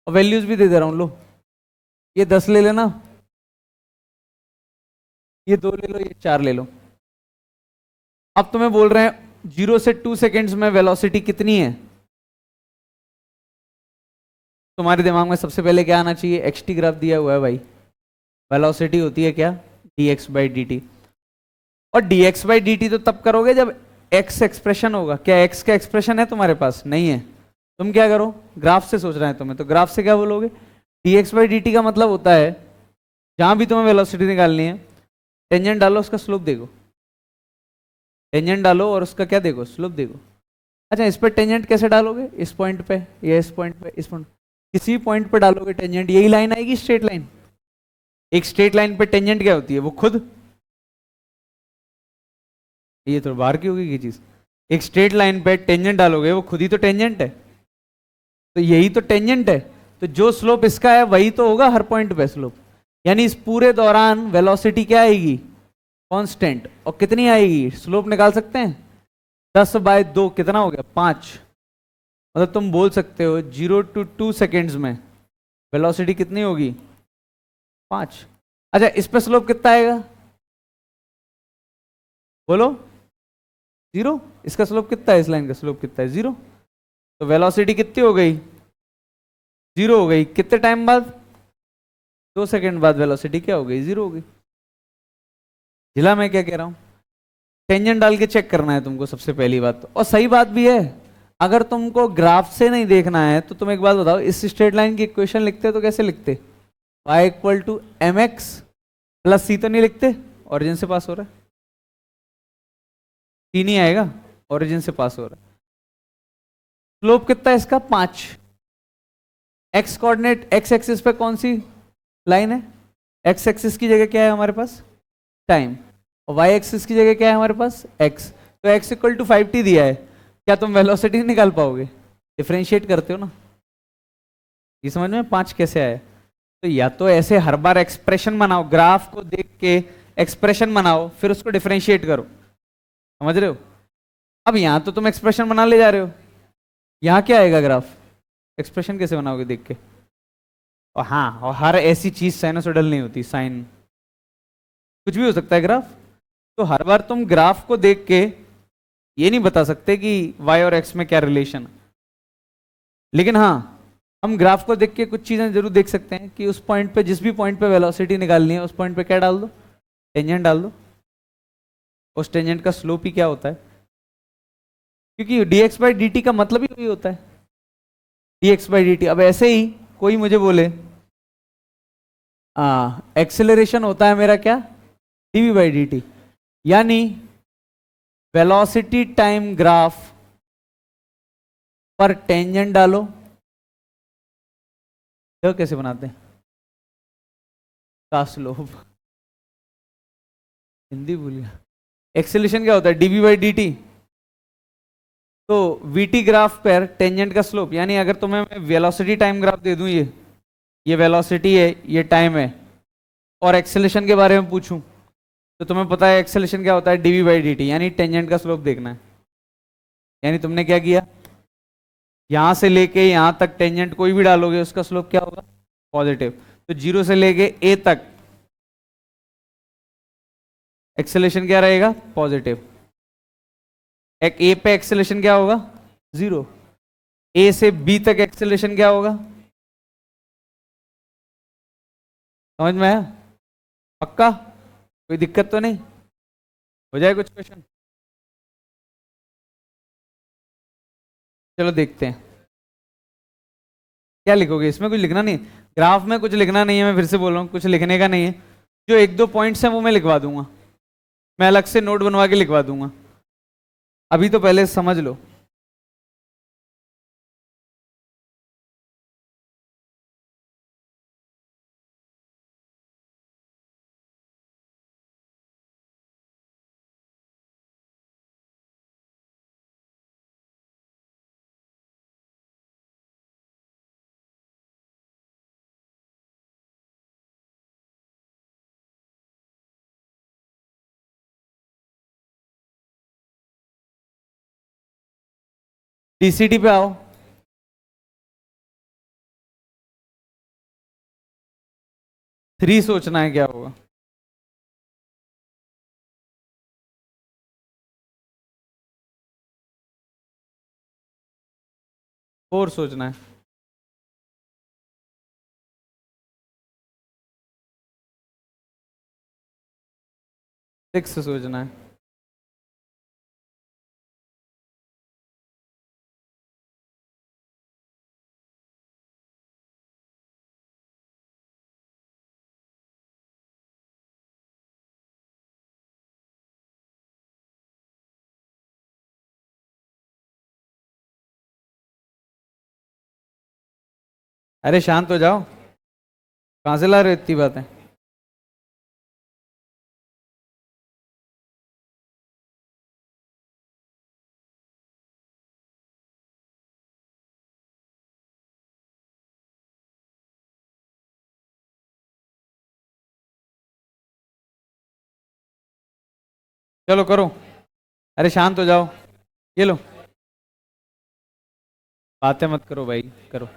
और वैल्यूज भी दे दे रहा हूं, लो ये 10 ले लेना, ये 2 ले लो, ये 4 ले लो। अब तुम्हें बोल रहे हैं 0 से 2 सेकेंड्स में वेलोसिटी कितनी है? तुम्हारे दिमाग में सबसे पहले क्या आना चाहिए? xt ग्राफ दिया हुआ है भाई, वेलोसिटी होती है क्या? dx by dt। और dx बाई dt तो तब करोगे जब x एक्सप्रेशन होगा। क्या x का एक्सप्रेशन है तुम्हारे पास? नहीं है। तुम क्या करो, ग्राफ से सोच रहे हैं तुम्हें, तो ग्राफ से क्या बोलोगे? dx बाई dt का मतलब होता है जहां भी तुम्हें वेलोसिटी निकालनी है, टेंजेंट डालो, उसका स्लोप देखो, टेंजेंट डालो और उसका क्या देखो? स्लोप देखो। अच्छा, इस पर टेंजेंट कैसे डालोगे? इस पॉइंट पे या इस पॉइंट पे? इस पॉइंट, किसी पॉइंट पे डालोगे टेंजेंट, यही लाइन आएगी, स्ट्रेट लाइन। एक स्ट्रेट लाइन पे टेंजेंट क्या होती है? वो खुद, ये तो बाहर की होगी ये चीज। एक स्ट्रेट लाइन पे टेंजेंट डालोगे, वो खुद ही तो टेंजेंट है, तो यही तो टेंजेंट है। तो जो स्लोप इसका है वही तो होगा हर पॉइंट पे स्लोप। यानी इस पूरे दौरान वेलोसिटी क्या आएगी? कांस्टेंट। और कितनी आएगी? स्लोप निकाल सकते हैं, 10 बाय 2 कितना हो गया? 5। मतलब तुम बोल सकते हो 0 to 2 सेकेंड्स में वेलोसिटी कितनी होगी? 5। अच्छा, इस पे स्लोप कितना आएगा बोलो? 0। इसका स्लोप कितना है? इस लाइन का स्लोप कितना है? 0। तो वेलोसिटी कितनी हो गई? 0 हो गई। कितने टाइम बाद? 2 सेकेंड बाद वेलोसिटी क्या हो गई? 0 हो गई। जिला मैं क्या कह रहा हूं? टेंजेंट डाल के चेक करना है तुमको सबसे पहली बात तो। और सही बात भी है, अगर तुमको ग्राफ से नहीं देखना है तो तुम एक बात बताओ, इस स्ट्रेट लाइन की इक्वेशन लिखते तो कैसे लिखते? y=mx+c तो नहीं लिखते? ओरिजिन से पास हो रहा है, c नहीं आएगा, ओरिजिन से पास हो रहा है। स्लोप कितना है इसका? 5। एक्स कोऑर्डिनेट, एक्स एक्सिस पे कौन सी लाइन है? एक्स एक्सिस की जगह क्या है हमारे पास? टाइम। और वाई एक्सिस की जगह क्या है हमारे पास? एक्स। तो x=5t दिया है, क्या तुम वेलोसिटी निकाल पाओगे? डिफरेंशिएट करते हो ना। ये समझ में 5 कैसे आया? तो या तो ऐसे हर बार एक्सप्रेशन बनाओ, ग्राफ को देख के एक्सप्रेशन बनाओ, फिर उसको डिफरेंशिएट करो। समझ रहे हो? अब यहां तो तुम एक्सप्रेशन बना ले जा रहे हो, यहाँ क्या आएगा ग्राफ? एक्सप्रेशन कैसे बनाओगे देख के? और हाँ, और हर ऐसी चीज साइनोसॉइडल नहीं होती, साइन कुछ भी हो सकता है ग्राफ। तो हर बार तुम ग्राफ को देख के ये नहीं बता सकते कि y और x में क्या रिलेशन है। लेकिन हाँ, हम ग्राफ को देख के कुछ चीजें जरूर देख सकते हैं कि उस पॉइंट पे, जिस भी पॉइंट पे वेलोसिटी निकालनी है, उस पॉइंट पे क्या डाल दो? टेंजेंट डाल दो। उस टेंजेंट का स्लोप ही क्या होता है? क्योंकि dx/dt का मतलब ही वही होता है, dx/dt। अब ऐसे ही कोई मुझे बोले एक्सेलरेशन होता है मेरा क्या? dv/dt। यानी वेलोसिटी टाइम ग्राफ पर टेंजेंट डालो। तो कैसे बनाते हैं? का स्लोप, हिंदी भूल गया। एक्सेलरेशन क्या होता है? dv/dt। तो vt ग्राफ पर टेंजेंट का स्लोप, यानी अगर तुम्हें मैं वेलोसिटी टाइम ग्राफ दे दूं, ये वेलोसिटी है, ये टाइम है, और एक्सेलरेशन के बारे में पूछूं, तो तुम्हें पता है एक्सेलरेशन क्या होता है? dv/dt। यानी टेंजेंट का स्लोप देखना है। यानी तुमने क्या किया, यहां से लेके यहां तक टेंजेंट कोई भी डालोगे, उसका स्लोप क्या होगा? पॉजिटिव। तो 0 से लेके a तक एक्सेलरेशन क्या रहेगा? पॉजिटिव। एक ए पे एक्सेलरेशन क्या होगा? 0। ए से बी तक एक्सेलरेशन क्या होगा? समझ में आया? पक्का? कोई दिक्कत तो नहीं? हो जाए कुछ क्वेश्चन? चलो देखते हैं क्या लिखोगे। इसमें कुछ लिखना नहीं, ग्राफ में कुछ लिखना नहीं है। मैं फिर से बोल रहा हूँ, कुछ लिखने का नहीं है। जो 1-2 पॉइंट्स हैं वो मैं लिखवा दूंगा, मैं अलग से नोट बनवा के लिखवा दूंगा। अभी तो पहले समझ लो। डीसीटी पे आओ। 3 सोचना है क्या होगा। 4 सोचना है। 6 सोचना है। अरे शांत हो जाओ, कहां से ला रहे हो इतनी बातें? चलो करो। अरे शांत हो जाओ, ये लो। बातें मत करो भाई, करो।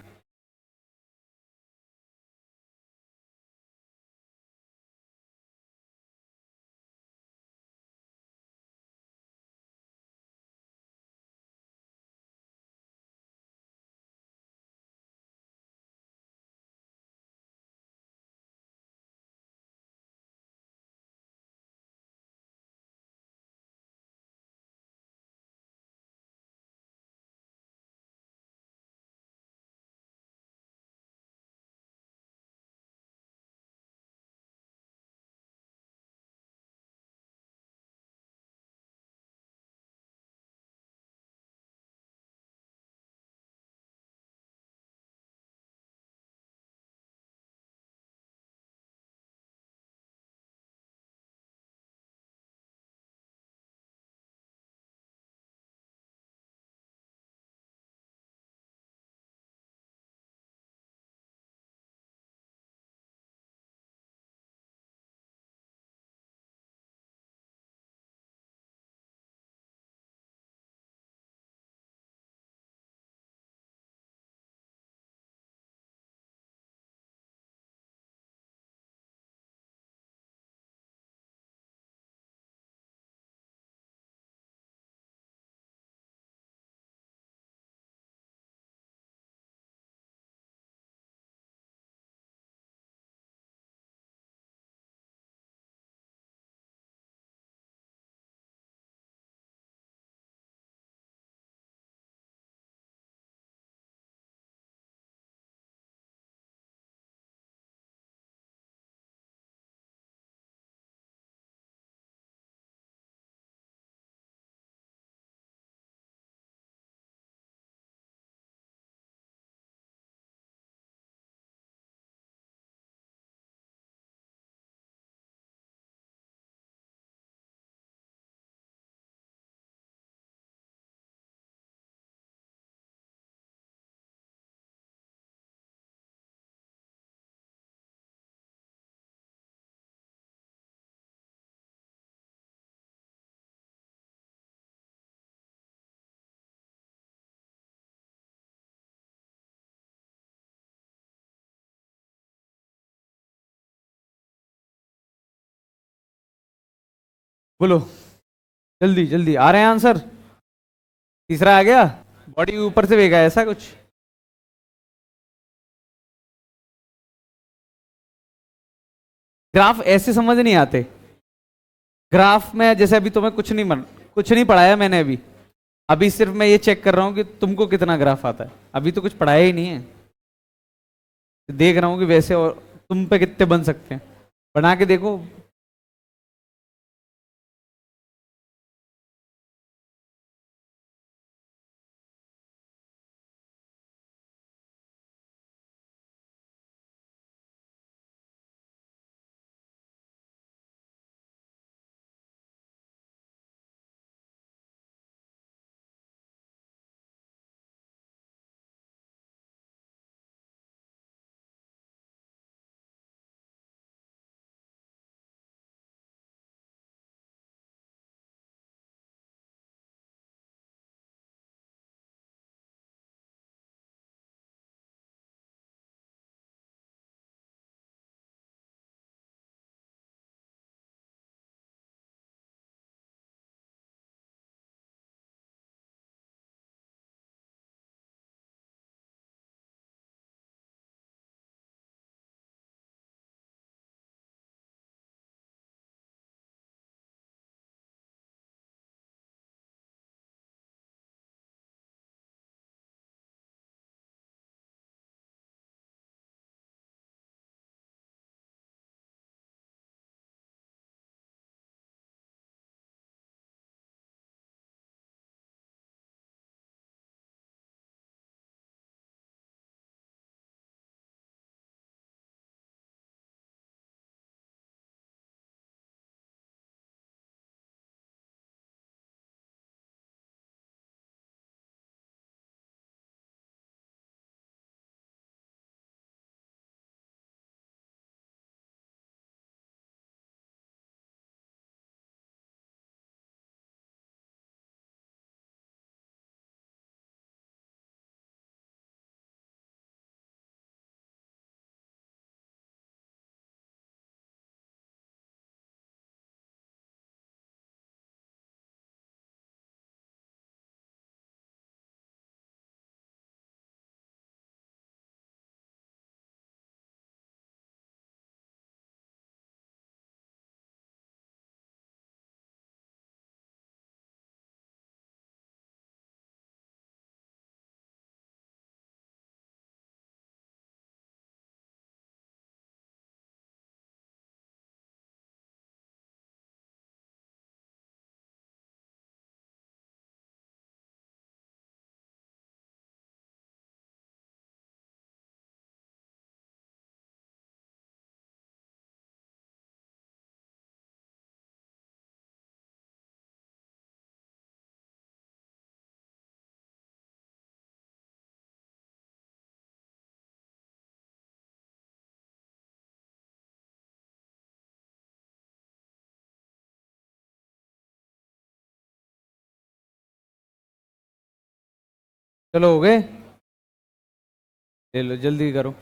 बोलो, जल्दी जल्दी आ रहे हैं आंसर। तीसरा आ गया। बॉडी ऊपर से वेगा ऐसा कुछ। ग्राफ ऐसे समझ नहीं आते। ग्राफ में जैसे अभी तुम्हें कुछ नहीं पढ़ाया मैंने अभी। अभी सिर्फ मैं ये चेक कर रहा हूँ कि तुमको कितना ग्राफ आता है। अभी तो कुछ पढ़ाया ही नहीं है। देख रहा हूँ कि वैसे और तुम पे कितने बन सकते हैं। बना के देखो। चलो हो गए, ले लो जल्दी करो।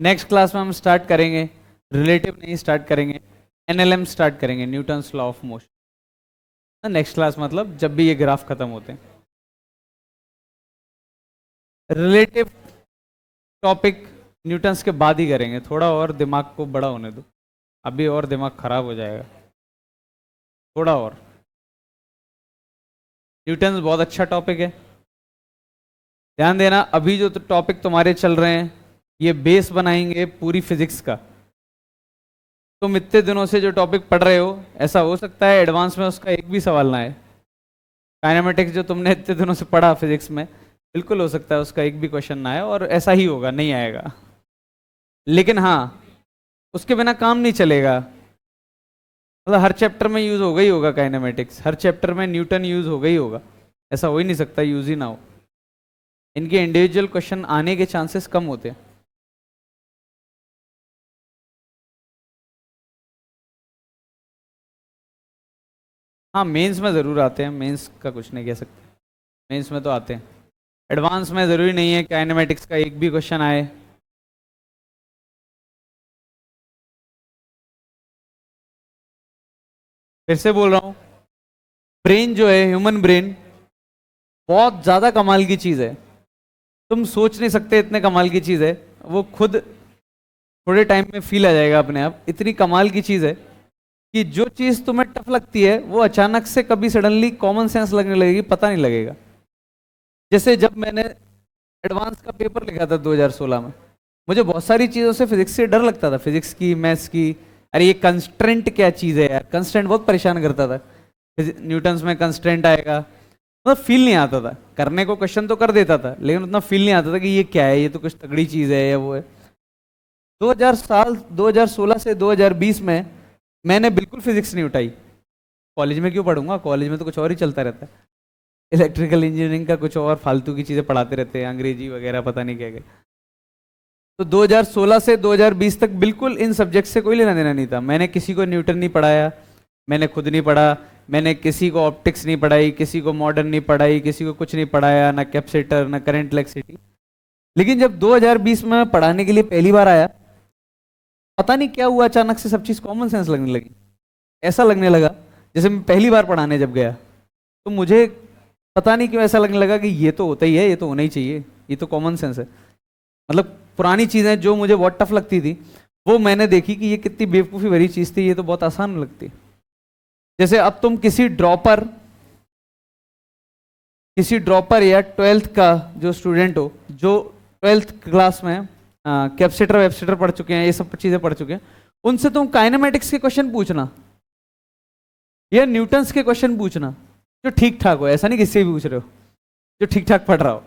नेक्स्ट क्लास में हम स्टार्ट करेंगे, रिलेटिव नहीं स्टार्ट करेंगे, एनएलएम स्टार्ट करेंगे, Newton's law of motion. Next class मतलब जब भी ये ग्राफ खत्म होते हैं। रिलेटिव टॉपिक न्यूटन्स के बाद ही करेंगे, थोड़ा और दिमाग को बड़ा होने दो, अभी और दिमाग खराब हो जाएगा, थोड़ा और। न्यूटन्स बहुत अच्छा टॉपिक है, ध्यान देना। अभी जो टॉपिक तुम्हारे चल रहे हैं ये बेस बनाएंगे पूरी फिजिक्स का। तुम इतने दिनों से जो टॉपिक पढ़ रहे हो, ऐसा हो सकता है एडवांस में उसका एक भी सवाल ना आए। काइनेमेटिक्स जो तुमने इतने दिनों से पढ़ा फिजिक्स में, बिल्कुल हो सकता है उसका एक भी क्वेश्चन ना आए, और ऐसा ही होगा, नहीं आएगा। लेकिन हाँ, उसके बिना काम नहीं चलेगा। मतलब हर चैप्टर में यूज होगा ही होगा काइनेमेटिक्स, हर चैप्टर में न्यूटन यूज होगा ही होगा, ऐसा हो ही नहीं सकता यूज ही ना हो। इनके इंडिविजुअल क्वेश्चन आने के चांसेस कम होते हैं। हाँ, मेंस में ज़रूर आते हैं, मेंस का कुछ नहीं कह सकते, मेंस में तो आते हैं। एडवांस में ज़रूरी नहीं है काइनेमेटिक्स का एक भी क्वेश्चन आए। फिर से बोल रहा हूँ, ब्रेन जो है, ह्यूमन ब्रेन बहुत ज़्यादा कमाल की चीज़ है, तुम सोच नहीं सकते इतने कमाल की चीज़ है। वो खुद थोड़े टाइम में फील आ जाएगा अपने आप, इतनी कमाल की चीज़ है कि जो चीज़ तुम्हें टफ लगती है वो अचानक से कभी सडनली कॉमन सेंस लगने लगेगी, पता नहीं लगेगा। जैसे जब मैंने एडवांस का पेपर लिखा था 2016 में, मुझे बहुत सारी चीज़ों से फिजिक्स से डर लगता था, फिजिक्स की, मैथ्स की। अरे ये कंस्ट्रेंट क्या चीज़ है यार, कंस्ट्रेंट बहुत परेशान करता था। न्यूटन्स में कंस्ट्रेंट आएगा, मतलब फील नहीं आता था। करने को क्वेश्चन तो कर देता था, लेकिन उतना फील नहीं आता था कि ये क्या है, ये तो कुछ तगड़ी चीज़ है या वो है। 2016 से 2020 में मैंने बिल्कुल फिजिक्स नहीं उठाई। कॉलेज में क्यों पढ़ूंगा, कॉलेज में तो कुछ और ही चलता रहता है, इलेक्ट्रिकल इंजीनियरिंग का कुछ और फालतू की चीज़ें पढ़ाते रहते हैं, अंग्रेजी वगैरह पता नहीं क्या क्या। तो 2016 से 2020 तक बिल्कुल इन सब्जेक्ट से कोई लेना देना नहीं था। मैंने किसी को न्यूटन नहीं पढ़ाया, मैंने खुद नहीं पढ़ा, मैंने किसी को ऑप्टिक्स नहीं पढ़ाई, किसी को मॉडर्न नहीं पढ़ाई, किसी को कुछ नहीं पढ़ाया, ना कैपेसिटर ना करंट इलेक्ट्रिसिटी। लेकिन जब 2020 में मैं पढ़ाने के लिए पहली बार आया, पता नहीं क्या हुआ, अचानक से सब चीज़ कॉमन सेंस लगने लगी। ऐसा लगने लगा जैसे मैं पहली बार पढ़ाने जब गया, तो मुझे पता नहीं क्यों ऐसा लगने लगा कि ये तो होता ही है, ये तो होना ही चाहिए, ये तो कॉमन सेंस है। मतलब पुरानी चीज़ें जो मुझे बहुत टफ लगती थी, वो मैंने देखी कि ये कितनी बेवकूफ़ी भरी चीज़ थी, ये तो बहुत आसान लगती। जैसे अब तुम किसी ड्रॉपर या 12th का जो स्टूडेंट हो, जो 12th क्लास में कैपेसिटर वेपसिटर पढ़ चुके हैं, ये सब चीज़ें पढ़ चुके हैं, उनसे तुम काइनेमेटिक्स के क्वेश्चन पूछना या न्यूटन्स के क्वेश्चन पूछना जो ठीक ठाक हो, ऐसा नहीं किससे भी पूछ रहे हो, जो ठीक ठाक पढ़ रहा हो,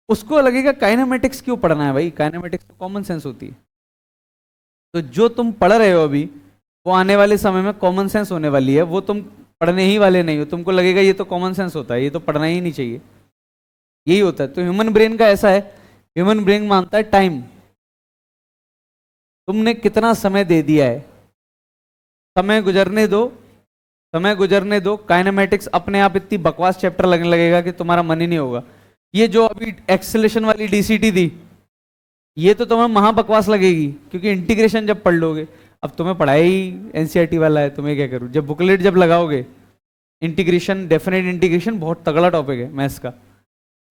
उसको लगेगा काइनेमेटिक्स क्यों पढ़ना है भाई, काइनेमेटिक्स तो कॉमन सेंस होती है। तो जो तुम पढ़ रहे हो अभी, वो आने वाले समय में कॉमन सेंस होने वाली है, वो तुम पढ़ने ही वाले नहीं हो। तुमको लगेगा ये तो कॉमन सेंस होता है, ये तो पढ़ना ही नहीं चाहिए, यही होता है। तो ह्यूमन ब्रेन का ऐसा है, ह्यूमन ब्रेन मानता है टाइम, तुमने कितना समय दे दिया है, समय गुजरने दो, समय गुजरने दो। काइनेमेटिक्स अपने आप इतनी बकवास चैप्टर लगने लगेगा कि तुम्हारा मन ही नहीं होगा। ये जो अभी एक्सेलेरेशन वाली डीसीटी थी, ये तो तुम्हें महा बकवास लगेगी, क्योंकि इंटीग्रेशन जब पढ़ लोगे, अब तुम्हें पढ़ाई एनसीईआरटी वाला है, तुम्हें क्या करूँ, जब बुकलेट जब लगाओगे, इंटीग्रेशन, डेफिनेट इंटीग्रेशन बहुत तगड़ा टॉपिक है मैथ्स का,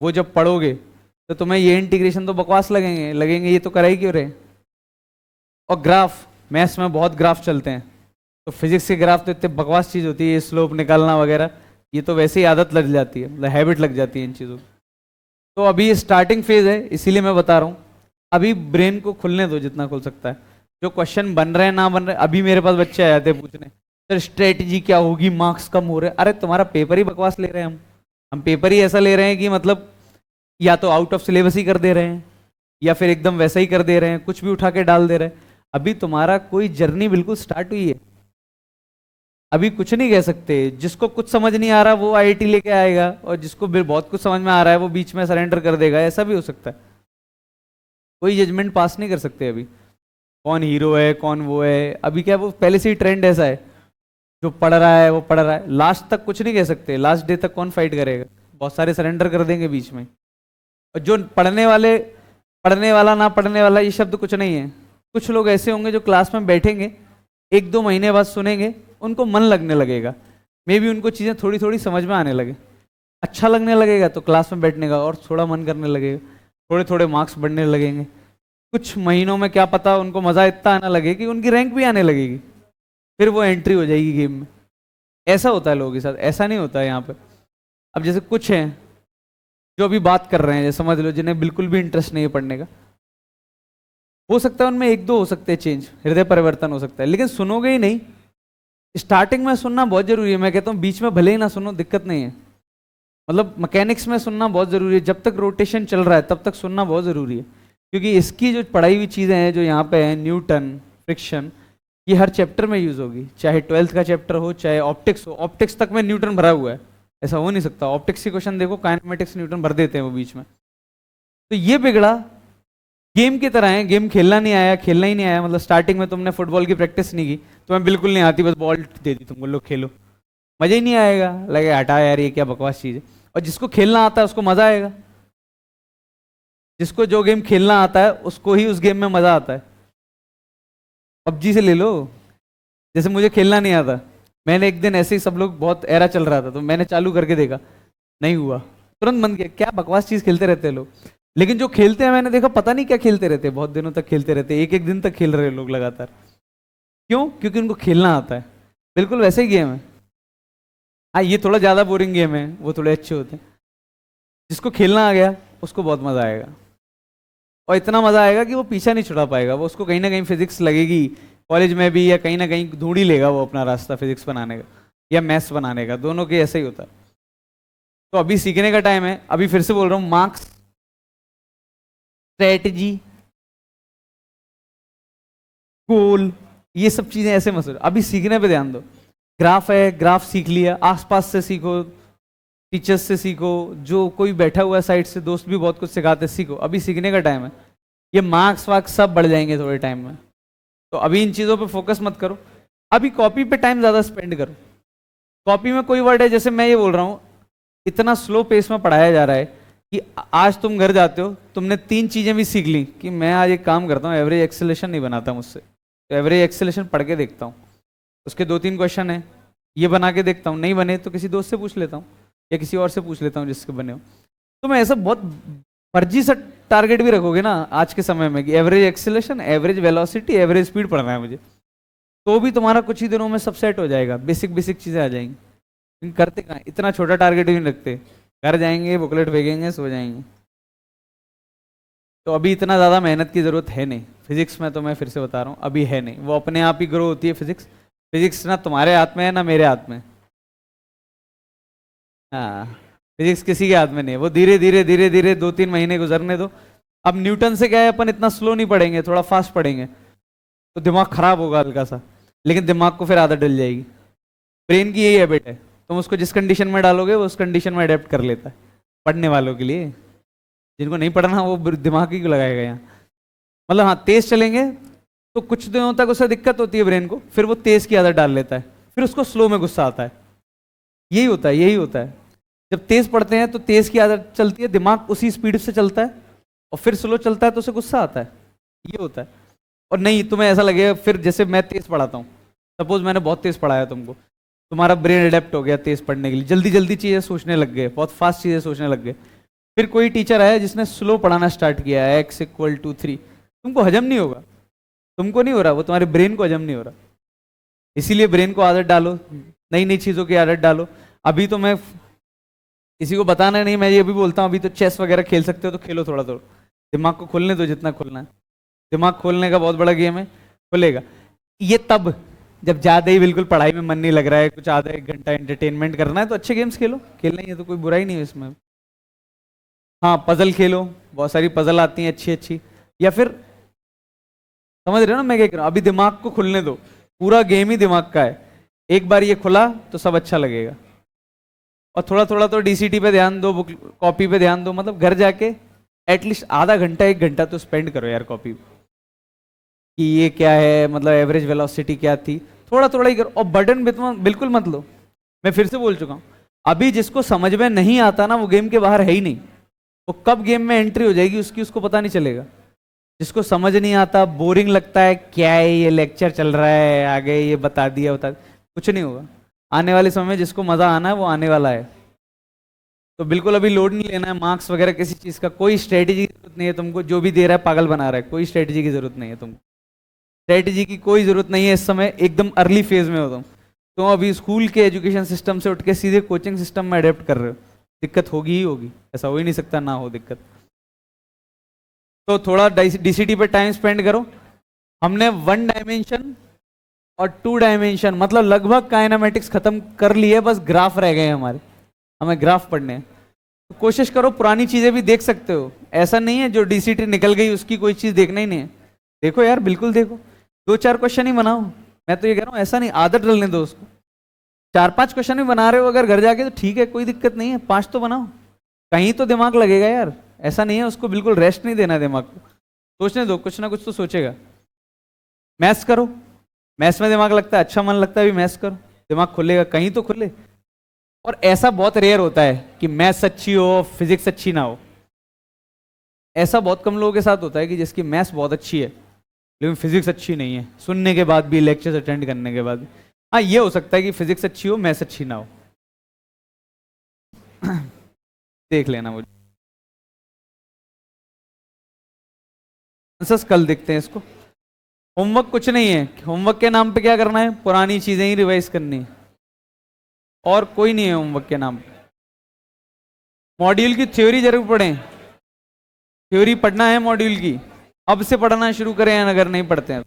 वो जब पढ़ोगे तो तुम्हें ये इंटीग्रेशन तो बकवास लगेंगे लगेंगे, ये तो करा ही क्यों रहे। और ग्राफ, मैथ्स में बहुत ग्राफ चलते हैं, तो फिजिक्स के ग्राफ तो इतने बकवास चीज़ होती है, स्लोप निकालना वगैरह, ये तो वैसे ही आदत लग जाती है, मतलब हैबिट लग जाती है इन चीज़ों की। तो अभी ये स्टार्टिंग फेज है, इसीलिए मैं बता रहा हूँ, अभी ब्रेन को खुलने दो जितना खुल सकता है। जो क्वेश्चन बन रहे हैं ना बन रहे, अभी मेरे पास बच्चे आ जाते हैं पूछने, सर स्ट्रेटजी क्या होगी, मार्क्स कम हो रहे हैं। अरे तुम्हारा पेपर ही बकवास ले रहे हैं हम पेपर ही ऐसा ले रहे हैं कि मतलब या तो आउट ऑफ सिलेबस ही कर दे रहे हैं या फिर एकदम वैसा ही कर दे रहे हैं, कुछ भी उठा के डाल दे रहे हैं। अभी तुम्हारा कोई जर्नी बिल्कुल स्टार्ट हुई है, अभी कुछ नहीं कह सकते। जिसको कुछ समझ नहीं आ रहा वो आईआईटी लेके आएगा, और जिसको बहुत कुछ समझ में आ रहा है वो बीच में सरेंडर कर देगा, ऐसा भी हो सकता है। कोई जजमेंट पास नहीं कर सकते अभी कौन हीरो है कौन वो है। अभी क्या वो पहले से ही ट्रेंड ऐसा है, जो पढ़ रहा है वो पढ़ रहा है, लास्ट तक कुछ नहीं कह सकते। लास्ट डे तक कौन फाइट करेगा, बहुत सारे सरेंडर कर देंगे बीच में। और जो पढ़ने वाले, पढ़ने वाला ना पढ़ने वाला ये शब्द कुछ नहीं है। कुछ लोग ऐसे होंगे जो क्लास में बैठेंगे, 1-2 महीने बाद सुनेंगे, उनको मन लगने लगेगा, मे बी उनको चीज़ें थोड़ी थोड़ी समझ में आने लगे, अच्छा लगने लगेगा तो क्लास में बैठने का और थोड़ा मन करने लगेगा, थोड़े थोड़े मार्क्स बढ़ने लगेंगे। कुछ महीनों में क्या पता उनको मज़ा इतना आने लगे कि उनकी रैंक भी आने लगेगी, फिर वो एंट्री हो जाएगी गेम में। ऐसा होता है लोगों के साथ, ऐसा नहीं होता है यहाँ पे। अब जैसे कुछ हैं जो अभी बात कर रहे हैं, जैसे समझ लो जिन्हें बिल्कुल भी इंटरेस्ट नहीं है पढ़ने का, हो सकता है उनमें 1-2 हो सकते हैं चेंज, हृदय परिवर्तन हो सकता है, लेकिन सुनोगे ही नहीं। स्टार्टिंग में सुनना बहुत जरूरी है, मैं कहता हूँ बीच में भले ही ना सुनो दिक्कत नहीं है, मतलब मैकेनिक्स में सुनना बहुत जरूरी है। जब तक रोटेशन चल रहा है तब तक सुनना बहुत जरूरी है, क्योंकि इसकी जो पढ़ाई हुई चीज़ें हैं जो यहाँ पे हैं, न्यूटन, फ्रिक्शन, ये हर चैप्टर में यूज होगी, चाहे 12th का चैप्टर हो चाहे ऑप्टिक्स हो। ऑप्टिक्स तक में न्यूटन भरा हुआ है, ऐसा हो नहीं सकता। ऑप्टिक्स के क्वेश्चन देखो, काइनेमेटिक्स न्यूटन भर देते हैं वो बीच में। तो ये बिगड़ा गेम की तरह है, गेम खेलना नहीं आया, खेलना ही नहीं आया, मतलब स्टार्टिंग में तुमने फुटबॉल की प्रैक्टिस नहीं की, तुम्हें बिल्कुल नहीं आती, बस बॉल दे दी तुमको, लो खेलो, मजा ही नहीं आएगा, लगे हटा यार ये क्या बकवास चीज़ है। और जिसको खेलना आता है उसको मजा आएगा, जिसको जो गेम खेलना आता है उसको ही उस गेम में मजा आता है। पबजी से ले लो, जैसे मुझे खेलना नहीं आता, मैंने एक दिन ऐसे ही, सब लोग बहुत एरा चल रहा था तो मैंने चालू करके देखा, नहीं हुआ, तुरंत बंद किया, क्या बकवास चीज खेलते रहते हैं लोग। लेकिन जो खेलते हैं मैंने देखा पता नहीं क्या खेलते रहते, बहुत दिनों तक खेलते रहते, एक एक दिन तक खेल रहे लोग लगातार। क्यों? क्योंकि उनको खेलना आता है। बिल्कुल वैसे ही गेम है। हाँ ये थोड़ा ज्यादा बोरिंग गेम है, वो थोड़े अच्छे होते हैं। जिसको खेलना आ गया उसको बहुत मजा आएगा, और इतना मजा आएगा कि वो पीछा नहीं छुड़ा पाएगा, वो उसको कहीं ना कहीं फिजिक्स लगेगी कॉलेज में भी, या कहीं ना कहीं ढूंढ ही लेगा वो अपना रास्ता फिजिक्स बनाने का या मैथ्स बनाने का, दोनों के ऐसा ही होता है। तो अभी सीखने का टाइम है। अभी फिर से बोल रहा हूँ, मार्क्स, स्ट्रेटजी, गोल, ये सब चीजें ऐसे मत सोचो, अभी सीखने पे ध्यान दो। ग्राफ है, ग्राफ सीख लिया, आसपास से सीखो, टीचर्स से सीखो, जो कोई बैठा हुआ है साइड से, दोस्त भी बहुत कुछ सिखाते, सीखो, अभी सीखने का टाइम है। ये मार्क्स वार्क्स सब बढ़ जाएंगे थोड़े टाइम में, तो अभी इन चीज़ों पे फोकस मत करो। अभी कॉपी पे टाइम ज़्यादा स्पेंड करो। कॉपी में कोई वर्ड है, जैसे मैं ये बोल रहा हूँ, इतना स्लो पेस में पढ़ाया जा रहा है कि आज तुम घर जाते हो, तुमने 3 चीज़ें भी सीख ली कि मैं आज एक काम करता हूँ, एवरेज एक्सेलेशन नहीं बनाता मुझसे, तो एवरेज एक्सेलेशन पढ़ के देखता हूँ, उसके 2-3 क्वेश्चन है, ये बना के देखता हूँ, नहीं बने तो किसी दोस्त से पूछ लेता हूँ या किसी और से पूछ लेता हूँ जिसके बने हो। तो मैं ऐसा बहुत फर्जी सा टारगेट भी रखोगे ना आज के समय में कि average acceleration, average velocity, average speed पढ़ना है मुझे, तो भी तुम्हारा कुछ ही दिनों में सब सेट हो जाएगा, बेसिक बेसिक चीज़ें आ जाएंगी। लेकिन करते कहाँ, इतना छोटा टारगेट भी नहीं रखते, घर जाएंगे, बुकलेट फेंकेंगे, सो जाएंगे। तो अभी इतना ज़्यादा मेहनत की ज़रूरत है नहीं फिजिक्स में, तो मैं फिर से बता रहा हूँ अभी है नहीं, वो अपने आप ही ग्रो होती है फिजिक्स। फिजिक्स ना तुम्हारे हाथ में है ना मेरे हाथ में, हाँ फिजिक्स किसी के हाथ में नहीं है, वो धीरे धीरे धीरे धीरे 2-3 महीने गुजरने दो। अब न्यूटन से क्या है, अपन इतना स्लो नहीं पढ़ेंगे, थोड़ा फास्ट पढ़ेंगे, तो दिमाग खराब होगा हल्का सा, लेकिन दिमाग को फिर आदत डल जाएगी। ब्रेन की यही हैबिट है, तुम उसको जिस कंडीशन में डालोगे वो उस कंडीशन में अडेप्ट कर लेता है। पढ़ने वालों के लिए, जिनको नहीं पढ़ना वो दिमाग ही लगाएगा यहाँ। मतलब हाँ तेज चलेंगे तो कुछ दिनों तक उसे दिक्कत होती है ब्रेन को, फिर वो तेज की आदत डाल लेता है, फिर उसको स्लो में गुस्सा आता है। यही होता है, यही होता है। जब तेज पढ़ते हैं तो तेज की आदत चलती है, दिमाग उसी स्पीड से चलता है, और फिर स्लो चलता है तो उसे गुस्सा आता है, ये होता है। और नहीं तुम्हें ऐसा लगेगा, फिर जैसे मैं तेज पढ़ाता हूँ, सपोज मैंने बहुत तेज पढ़ाया तुमको, तुम्हारा ब्रेन अडेप्ट हो गया तेज पढ़ने के लिए, जल्दी जल्दी चीज़ें सोचने लग गए, बहुत फास्ट चीज़ें सोचने लग गए। फिर कोई टीचर आया जिसने स्लो पढ़ाना स्टार्ट किया है, x=3, तुमको हजम नहीं होगा, तुमको नहीं हो रहा, वो तुम्हारे ब्रेन को हजम नहीं हो रहा। इसीलिए ब्रेन को आदत डालो, नई नई चीज़ों की आदत डालो। अभी तो मैं किसी को बताना नहीं, मैं ये भी बोलता हूँ, अभी तो चेस वगैरह खेल सकते हो तो खेलो, थोड़ा थोड़ा दिमाग को खोलने दो जितना खोलना है। दिमाग खोलने का बहुत बड़ा गेम है, खुलेगा। ये तब जब ज्यादा ही बिल्कुल पढ़ाई में मन नहीं लग रहा है, कुछ आधा एक घंटा एंटरटेनमेंट करना है, तो अच्छे गेम्स खेलो, खेलना ही है तो कोई बुराई नहीं है इसमें। हाँ पजल खेलो, बहुत सारी पजल आती हैं अच्छी अच्छी। या फिर समझ रहे हो ना मैं क्या कह रहा हूँ, अभी दिमाग को खुलने दो, पूरा गेम ही दिमाग का है, एक बार ये खुला तो सब अच्छा लगेगा। और थोड़ा थोड़ा तो डीसीटी पे ध्यान दो, बुक कॉपी पे ध्यान दो, मतलब घर जाके एटलीस्ट आधा घंटा एक घंटा तो स्पेंड करो यार कॉपी पे, कि ये क्या है, मतलब एवरेज वेलोसिटी क्या थी, थोड़ा थोड़ा ही करो। और बर्डन बिल्कुल मत लो, मैं फिर से बोल चुका हूँ, अभी जिसको समझ में नहीं आता ना वो गेम के बाहर है ही नहीं, वो कब गेम में एंट्री हो जाएगी उसकी उसको पता नहीं चलेगा। जिसको समझ नहीं आता, बोरिंग लगता है, क्या है ये लेक्चर चल रहा है, आगे ये बता दिया, कुछ नहीं होगा। आने वाले समय में जिसको मजा आना है वो आने वाला है। तो बिल्कुल अभी लोड नहीं लेना है मार्क्स वगैरह किसी चीज का, कोई स्ट्रेटेजी की जरूरत नहीं है तुमको, जो भी दे रहा है पागल बना रहा है, कोई स्ट्रेटेजी की जरूरत नहीं है तुमको, स्ट्रेटेजी की कोई जरूरत नहीं है इस समय, एकदम अर्ली फेज में हो तुम अभी स्कूल के एजुकेशन सिस्टम से उठ के सीधे कोचिंग सिस्टम में अडेप्ट कर रहे हो, दिक्कत होगी ही होगी, ऐसा हो ही नहीं सकता ना हो दिक्कत। तो थोड़ा डीसीटी पे टाइम स्पेंड करो। हमने 1 डायमेंशन और 2 डायमेंशन मतलब लगभग काइनेमेटिक्स खत्म कर लिए, बस ग्राफ रह गए हमारे, हमें ग्राफ पढ़ने हैं। तो कोशिश करो पुरानी चीजें भी देख सकते हो, ऐसा नहीं है जो डीसीटी निकल गई उसकी कोई चीज देखना ही नहीं है, देखो यार बिल्कुल देखो, 2-4 क्वेश्चन ही बनाओ, मैं तो ये कह रहा हूँ ऐसा नहीं, आदत डलने दो उसको। 4-5 क्वेश्चन भी बना रहे हो अगर घर जाके तो ठीक है, कोई दिक्कत नहीं है, 5 तो बनाओ, कहीं तो दिमाग लगेगा यार, ऐसा नहीं है उसको बिल्कुल रेस्ट नहीं देना दिमाग को, सोचने दो, कुछ ना कुछ तो सोचेगा। मैथ्स करो, मैथ्स में दिमाग लगता है, अच्छा मन लगता है भी, मैथ्स करो, दिमाग खुलेगा, कहीं तो खुले। और ऐसा बहुत रेयर होता है कि मैथ्स अच्छी हो फिजिक्स अच्छी ना हो, ऐसा बहुत कम लोगों के साथ होता है कि जिसकी मैथ्स बहुत अच्छी है लेकिन फिजिक्स अच्छी नहीं है, सुनने के बाद भी, लेक्चर्स अटेंड करने के बाद भी। हाँ ये हो सकता है कि फिजिक्स अच्छी हो मैथ्स अच्छी ना हो, देख लेना मुझे। आंसर्स कल देखते हैं इसको। होमवर्क कुछ नहीं है, होमवर्क के नाम पे क्या करना है, पुरानी चीजें ही रिवाइज करनी है, और कोई नहीं है होमवर्क के नाम पे। मॉड्यूल की थ्योरी जरूर पढ़ें, थ्योरी पढ़ना है मॉड्यूल की, अब से पढ़ना शुरू करें अगर नहीं पढ़ते हैं।